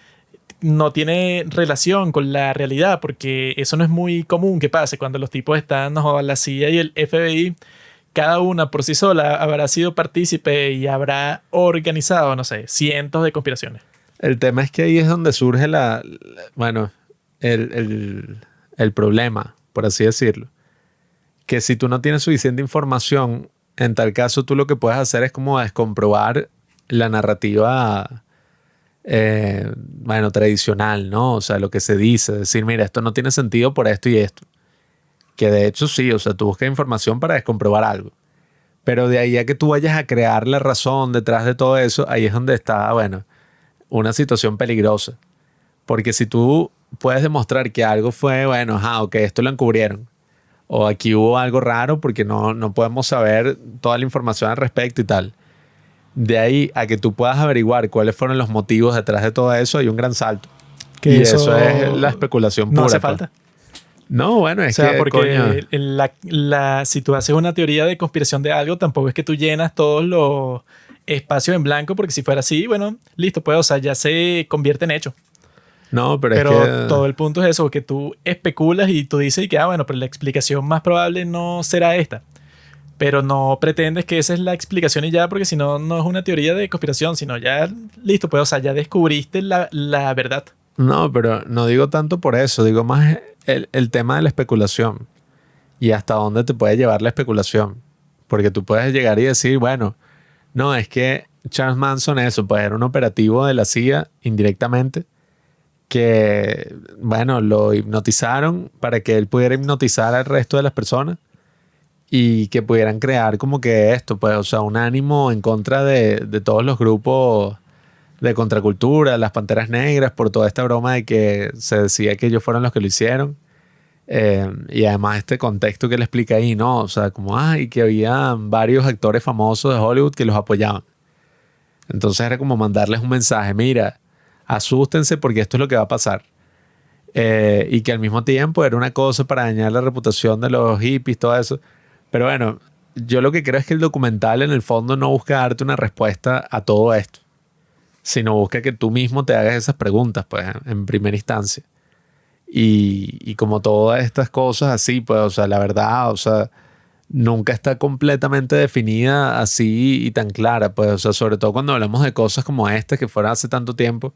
no tiene relación con la realidad, porque eso no es muy común que pase cuando los tipos están, no, la CIA y el FBI, cada una por sí sola habrá sido partícipe y habrá organizado, no sé, cientos de conspiraciones. el tema es que ahí es donde surge bueno, el problema, por así decirlo. Que si tú no tienes suficiente información, en tal caso tú lo que puedes hacer es como descomprobar la narrativa, bueno, tradicional, ¿no? O sea, lo que se dice, decir, mira, esto no tiene sentido por esto y esto. Que de hecho sí, o sea, tú buscas información para descomprobar algo. Pero de ahí a que tú vayas a crear la razón detrás de todo eso, ahí es donde está, bueno, una situación peligrosa. Porque si tú puedes demostrar que algo fue, bueno, ok, esto lo encubrieron. O aquí hubo algo raro porque no podemos saber toda la información al respecto y tal. De ahí a que tú puedas averiguar cuáles fueron los motivos detrás de todo eso, hay un gran salto. Que Y eso es la especulación no pura. hace pues. falta. No, bueno, O es sea, que, porque coño, si tú haces una teoría de conspiración de algo, tampoco es que tú llenas todos los espacios en blanco, porque si fuera así, bueno, listo, pues, o sea, ya se convierte en hecho. no, pero Pero es que... todo el punto es eso, que tú especulas y tú dices que, bueno, pero la explicación más probable no será esta. Pero no pretendes que esa es la explicación y ya, porque si no, no es una teoría de conspiración, sino ya, listo, pues, o sea, ya descubriste la verdad. No, pero no digo tanto por eso, digo más el tema de la especulación y hasta dónde te puede llevar la especulación. Porque tú puedes llegar y decir, bueno, no, es que Charles Manson eso, pues era un operativo de la CIA indirectamente que, bueno, lo hipnotizaron para que él pudiera hipnotizar al resto de las personas y que pudieran crear como que esto, pues, o sea, un ánimo en contra de todos los grupos de contracultura, las Panteras Negras, por toda esta broma de que se decía que ellos fueron los que lo hicieron. Y además este contexto que le explica ahí, ¿no? O sea, como, y que había varios actores famosos de Hollywood que los apoyaban. Entonces era como mandarles un mensaje, mira, asústense porque esto es lo que va a pasar. Y que al mismo tiempo era una cosa para dañar la reputación de los hippies, todo eso. Pero bueno, yo lo que creo es que el documental en el fondo no busca darte una respuesta a todo esto, sino busca que tú mismo te hagas esas preguntas, pues, en primera instancia. Y como todas estas cosas así, pues, o sea, la verdad, o sea, nunca está completamente definida así y tan clara, pues, o sea, sobre todo cuando hablamos de cosas como estas que fueron hace tanto tiempo,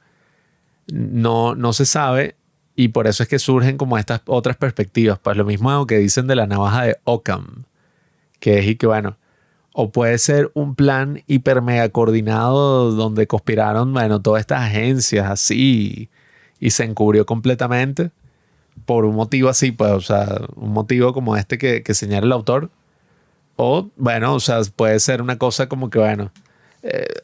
no se sabe y por eso es que surgen como estas otras perspectivas, pues lo mismo que dicen de la navaja de Occam, que es y que bueno, o puede ser un plan hiper mega coordinado donde conspiraron, bueno, todas estas agencias así y se encubrió completamente por un motivo así, pues, o sea, un motivo como este que señala el autor. O, bueno, o sea, puede ser una cosa como que, bueno,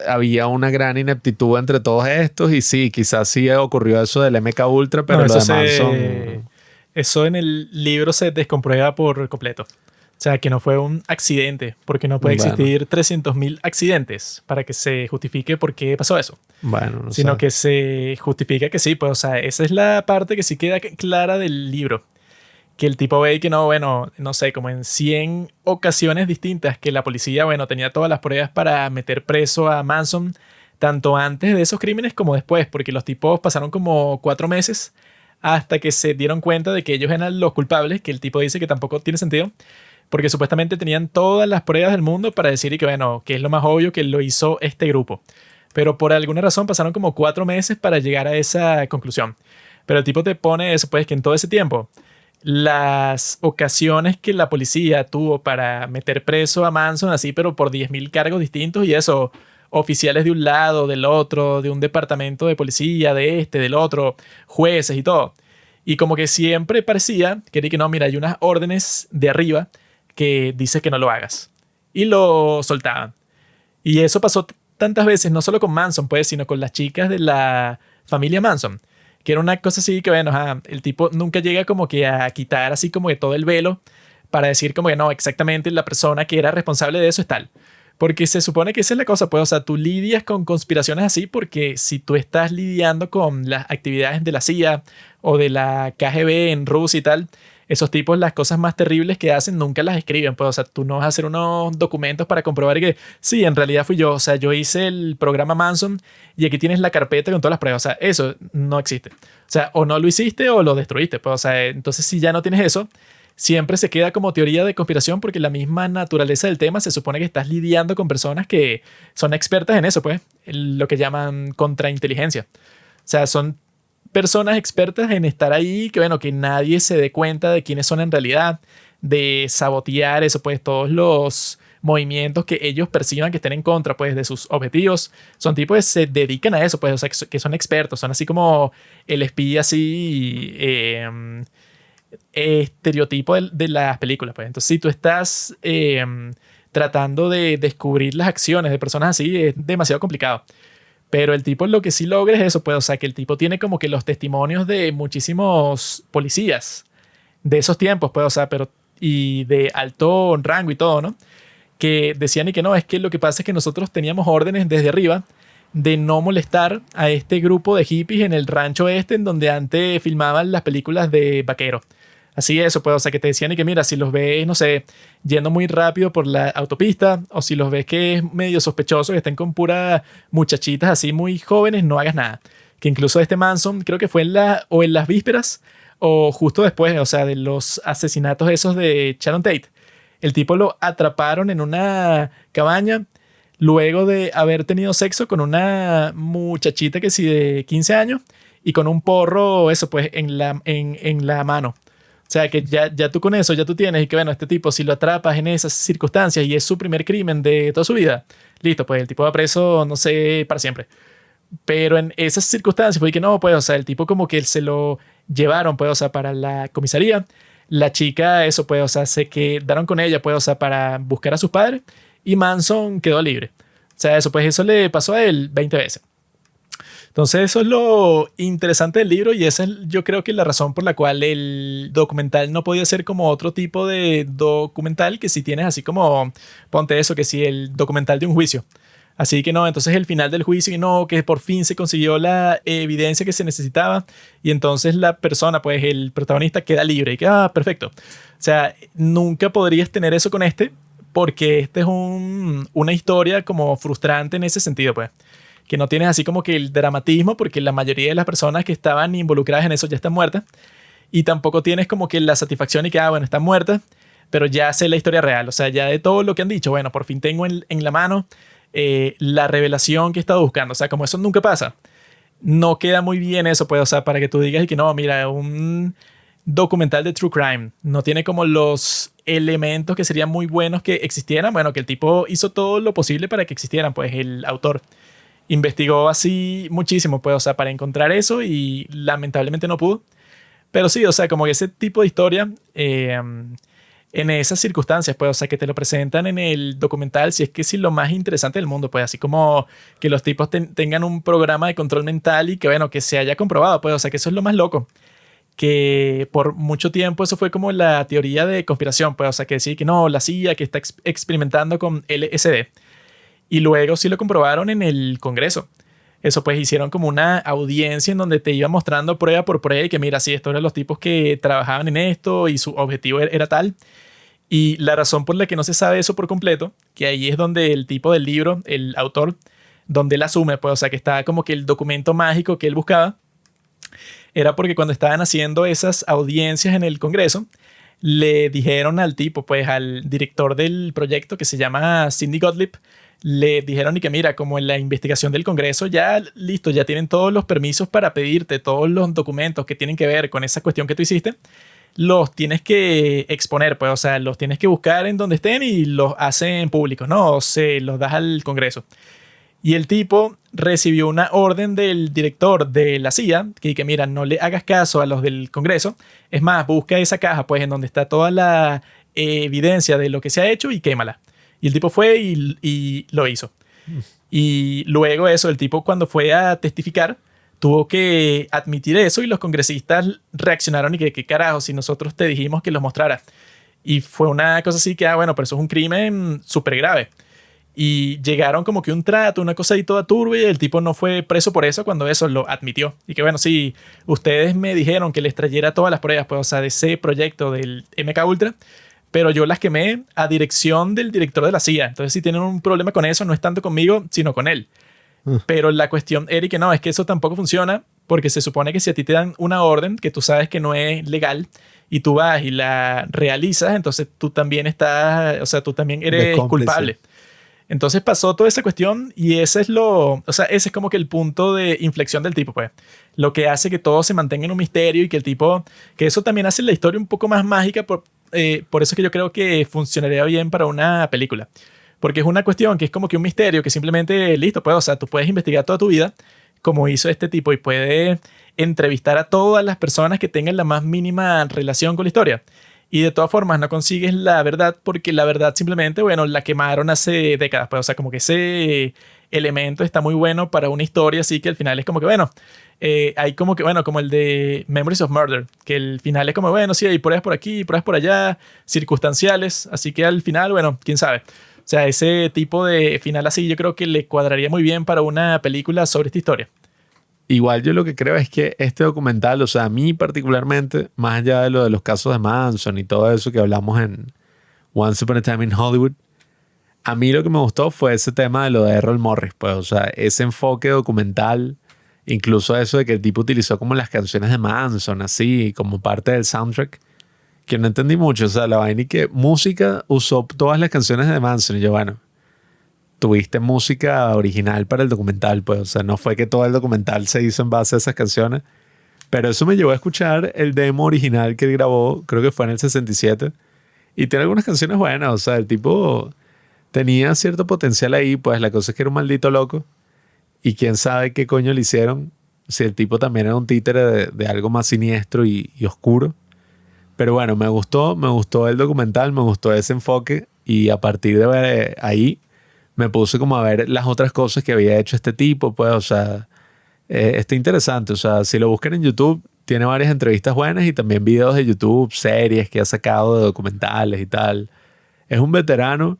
había una gran ineptitud entre todos estos y sí, quizás sí ocurrió eso del MK Ultra, pero No, lo eso, demás son... eso en el libro se descomprueba por completo. O sea, que no fue un accidente, porque no puede Bueno. existir 300.000 accidentes para que se justifique por qué pasó eso. Bueno, no Sino sé. que se justifica que sí, pues, o sea, esa es la parte que sí queda clara del libro. Que el tipo ve que no, bueno, no sé, como en 100 ocasiones distintas que la policía, bueno, tenía todas las pruebas para meter preso a Manson, tanto antes de esos crímenes como después, porque los tipos pasaron como 4 meses hasta que se dieron cuenta de que ellos eran los culpables, que el tipo dice que tampoco tiene sentido, porque supuestamente tenían todas las pruebas del mundo para decir y que, bueno, que es lo más obvio que lo hizo este grupo. Pero por alguna razón pasaron como 4 meses para llegar a esa conclusión. Pero el tipo te pone eso, pues, que en todo ese tiempo las ocasiones que la policía tuvo para meter preso a Manson así, pero por 10.000 cargos distintos y eso, oficiales de un lado, del otro, de un departamento de policía, de este, del otro, jueces y todo. Y como que siempre parecía que no, mira, hay unas órdenes de arriba que dice que no lo hagas. Y lo soltaban. Y eso pasó tantas veces, no solo con Manson, pues, sino con las chicas de la familia Manson. Que era una cosa así que, bueno, el tipo nunca llega como que a quitar así como que todo el velo para decir como que no, exactamente la persona que era responsable de eso es tal. Porque se supone que esa es la cosa, pues, o sea, tú lidias con conspiraciones así porque si tú estás lidiando con las actividades de la CIA o de la KGB en Rusia y tal, esos tipos las cosas más terribles que hacen nunca las escriben, pues, o sea, tú no vas a hacer unos documentos para comprobar que sí, en realidad fui yo, o sea, yo hice el programa Manson y aquí tienes la carpeta con todas las pruebas, o sea, eso no existe. O sea, o no lo hiciste o lo destruiste, pues, o sea, entonces si ya no tienes eso, siempre se queda como teoría de conspiración porque la misma naturaleza del tema se supone que estás lidiando con personas que son expertas en eso, pues, lo que llaman contrainteligencia. O sea, son personas expertas en estar ahí, que bueno, que nadie se dé cuenta de quiénes son en realidad, de sabotear eso, pues todos los movimientos que ellos perciban que estén en contra, pues de sus objetivos. Son tipos que se dedican a eso, pues, o sea, que son expertos, son así como el espía así, estereotipo de las películas, pues. Entonces, si tú estás tratando de descubrir las acciones de personas así, es demasiado complicado. Pero el tipo lo que sí logra es eso, pues, o sea, que el tipo tiene como que los testimonios de muchísimos policías de esos tiempos, pues, o sea, pero y de alto rango y todo, ¿no? Que decían y que no, es que lo que pasa es que nosotros teníamos órdenes desde arriba de no molestar a este grupo de hippies en el rancho este en donde antes filmaban las películas de vaquero. Así eso, pues, o sea, que te decían y que mira, si los ves, no sé, yendo muy rápido por la autopista, o si los ves que es medio sospechoso, que estén con puras muchachitas así muy jóvenes, no hagas nada. Que incluso este Manson, creo que fue o en las vísperas, o justo después, o sea, de los asesinatos esos de Sharon Tate. El tipo lo atraparon en una cabaña luego de haber tenido sexo con una muchachita que sí de 15 años y con un porro, eso pues, en la mano. O sea, que ya tú con eso, ya tú tienes, y que bueno, este tipo, si lo atrapas en esas circunstancias y es su primer crimen de toda su vida, listo, pues el tipo va preso, no sé, para siempre. Pero en esas circunstancias fue que no, pues, o sea, el tipo como que se lo llevaron, pues, o sea, para la comisaría. La chica, eso, pues, o sea, se quedaron con ella, pues, o sea, para buscar a sus padres y Manson quedó libre. O sea, eso, pues, eso le pasó a él 20 veces. Entonces eso es lo interesante del libro y esa es yo creo que la razón por la cual el documental no podía ser como otro tipo de documental que si tienes así como, ponte eso, que si el documental de un juicio. Así que no, entonces el final del juicio y no, que por fin se consiguió la evidencia que se necesitaba y entonces la persona, pues el protagonista queda libre y que, perfecto. O sea, nunca podrías tener eso con este porque este es una historia como frustrante en ese sentido, pues. Que no tienes así como que el dramatismo porque la mayoría de las personas que estaban involucradas en eso ya están muertas y tampoco tienes como que la satisfacción y que, bueno, están muertas, pero ya sé la historia real. O sea, ya de todo lo que han dicho, bueno, por fin tengo en la mano la revelación que he estado buscando. O sea, como eso nunca pasa, no queda muy bien eso, pues, o sea, para que tú digas y que no, mira, un documental de True Crime no tiene como los elementos que serían muy buenos que existieran. Bueno, que el tipo hizo todo lo posible para que existieran, pues el autor investigó así muchísimo, pues, o sea, para encontrar eso y lamentablemente no pudo. Pero sí, o sea, como que ese tipo de historia, en esas circunstancias, pues, o sea, que te lo presentan en el documental, si es que sí lo más interesante del mundo, pues, así como que los tipos tengan un programa de control mental y que, bueno, que se haya comprobado, pues, o sea, que eso es lo más loco. Que por mucho tiempo eso fue como la teoría de conspiración, pues, o sea, que decía que no, la CIA que está experimentando con LSD. Y luego sí lo comprobaron en el Congreso. Eso pues hicieron como una audiencia en donde te iba mostrando prueba por prueba y que mira, sí, estos eran los tipos que trabajaban en esto y su objetivo era tal. Y la razón por la que no se sabe eso por completo, que ahí es donde el tipo del libro, el autor, donde él asume, pues, o sea, que está como que el documento mágico que él buscaba, era porque cuando estaban haciendo esas audiencias en el Congreso, le dijeron al tipo, pues al director del proyecto que se llama Cindy Gottlieb, le dijeron y que mira, como en la investigación del Congreso ya listo, ya tienen todos los permisos para pedirte todos los documentos que tienen que ver con esa cuestión que tú hiciste, los tienes que exponer, pues, o sea, los tienes que buscar en donde estén y los hacen públicos, ¿no? O se los das al Congreso. Y el tipo recibió una orden del director de la CIA que mira, no le hagas caso a los del Congreso. Es más, busca esa caja, pues, en donde está toda la evidencia de lo que se ha hecho y quémala. Y el tipo fue y lo hizo. Y luego eso, el tipo cuando fue a testificar, tuvo que admitir eso y los congresistas reaccionaron y que qué carajo, si nosotros te dijimos que los mostrara. Y fue una cosa así que, bueno, pero eso es un crimen súper grave. Y llegaron como que un trato, una cosa ahí toda turbia y el tipo no fue preso por eso cuando eso lo admitió. Y que bueno, sí, ustedes me dijeron que les trayera todas las pruebas, pues, o sea, de ese proyecto del MK Ultra, pero yo las quemé a dirección del director de la CIA. Entonces, si tienen un problema con eso, no es tanto conmigo, sino con él. Pero la cuestión, Eric, que no, es que eso tampoco funciona porque se supone que si a ti te dan una orden que tú sabes que no es legal y tú vas y la realizas, entonces tú también estás, o sea, tú también eres culpable. Entonces pasó toda esa cuestión y ese es o sea, ese es como que el punto de inflexión del tipo, pues. Lo que hace que todo se mantenga en un misterio y que el tipo, que eso también hace la historia un poco más mágica, por eso es que yo creo que funcionaría bien para una película. Porque es una cuestión que es como que un misterio que simplemente, listo, pues, o sea, tú puedes investigar toda tu vida como hizo este tipo y puedes entrevistar a todas las personas que tengan la más mínima relación con la historia. Y de todas formas no consigues la verdad porque la verdad simplemente, bueno, la quemaron hace décadas. Pues, o sea, como que ese elemento está muy bueno para una historia, así que al final es como que, bueno, hay como que, bueno, como el de Memories of Murder, que el final es como, bueno, sí, hay pruebas por aquí, pruebas por allá, circunstanciales, así que al final, bueno, quién sabe. O sea, ese tipo de final así yo creo que le cuadraría muy bien para una película sobre esta historia. Igual yo lo que creo es que este documental, o sea, a mí particularmente, más allá de lo de los casos de Manson y todo eso que hablamos en Once Upon a Time in Hollywood, a mí lo que me gustó fue ese tema de lo de Errol Morris, pues, o sea, ese enfoque documental, incluso eso de que el tipo utilizó como las canciones de Manson, así, como parte del soundtrack, que no entendí mucho, o sea, la vaina y que música usó todas las canciones de Manson y yo, bueno, tuviste música original para el documental, pues, o sea, no fue que todo el documental se hizo en base a esas canciones, pero eso me llevó a escuchar el demo original que él grabó, creo que fue en el 67, y tiene algunas canciones buenas, o sea, el tipo tenía cierto potencial ahí, pues la cosa es que era un maldito loco, y quién sabe qué coño le hicieron, si el tipo también era un títere de algo más siniestro y oscuro. Pero bueno, me gustó el documental, me gustó ese enfoque, y a partir de ahí me puse como a ver las otras cosas que había hecho este tipo, pues, o sea, Está interesante. O sea, si lo buscan en YouTube, tiene varias entrevistas buenas y también videos de YouTube, series que ha sacado de documentales y tal. Es un veterano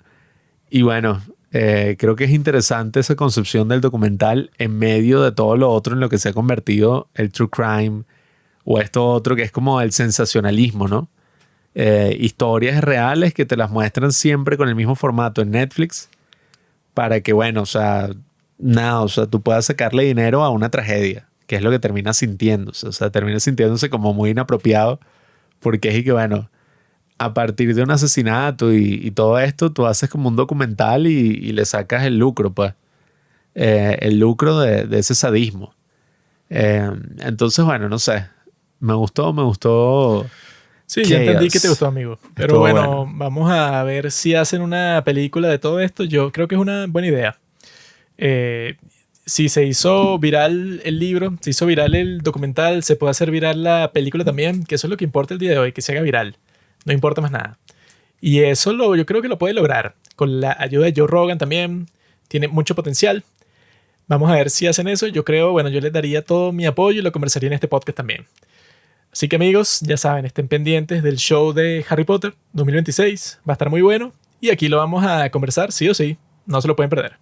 y bueno, creo que es interesante esa concepción del documental en medio de todo lo otro en lo que se ha convertido el true crime o esto otro que es como el sensacionalismo, ¿no? Historias reales que te las muestran siempre con el mismo formato en Netflix para que, bueno, o sea, nada, o sea, tú puedas sacarle dinero a una tragedia, que es lo que termina sintiéndose, o sea, termina sintiéndose como muy inapropiado porque es y que, bueno, a partir de un asesinato y todo esto, tú haces como un documental y le sacas el lucro, pues, el lucro de ese sadismo. Entonces, bueno, no sé, me gustó. Sí, ya entendí que te Chaos. gustó, amigo. Pero Estuvo bueno, bueno. vamos a ver si hacen una película de todo esto. Yo creo que es una buena idea. Eh, si se hizo viral el libro, se hizo viral el documental, se puede hacer viral la película también, que eso es lo que importa el día de hoy, que se haga viral. No importa más nada. Y eso yo creo que lo puede lograr. Con la ayuda de Joe Rogan también. Tiene mucho potencial. Vamos a ver si hacen eso. Yo creo, bueno, yo les daría todo mi apoyo y lo conversaría en este podcast también. Así que amigos, ya saben, estén pendientes del show de Harry Potter 2026. Va a estar muy bueno. Y aquí lo vamos a conversar sí o sí. No se lo pueden perder.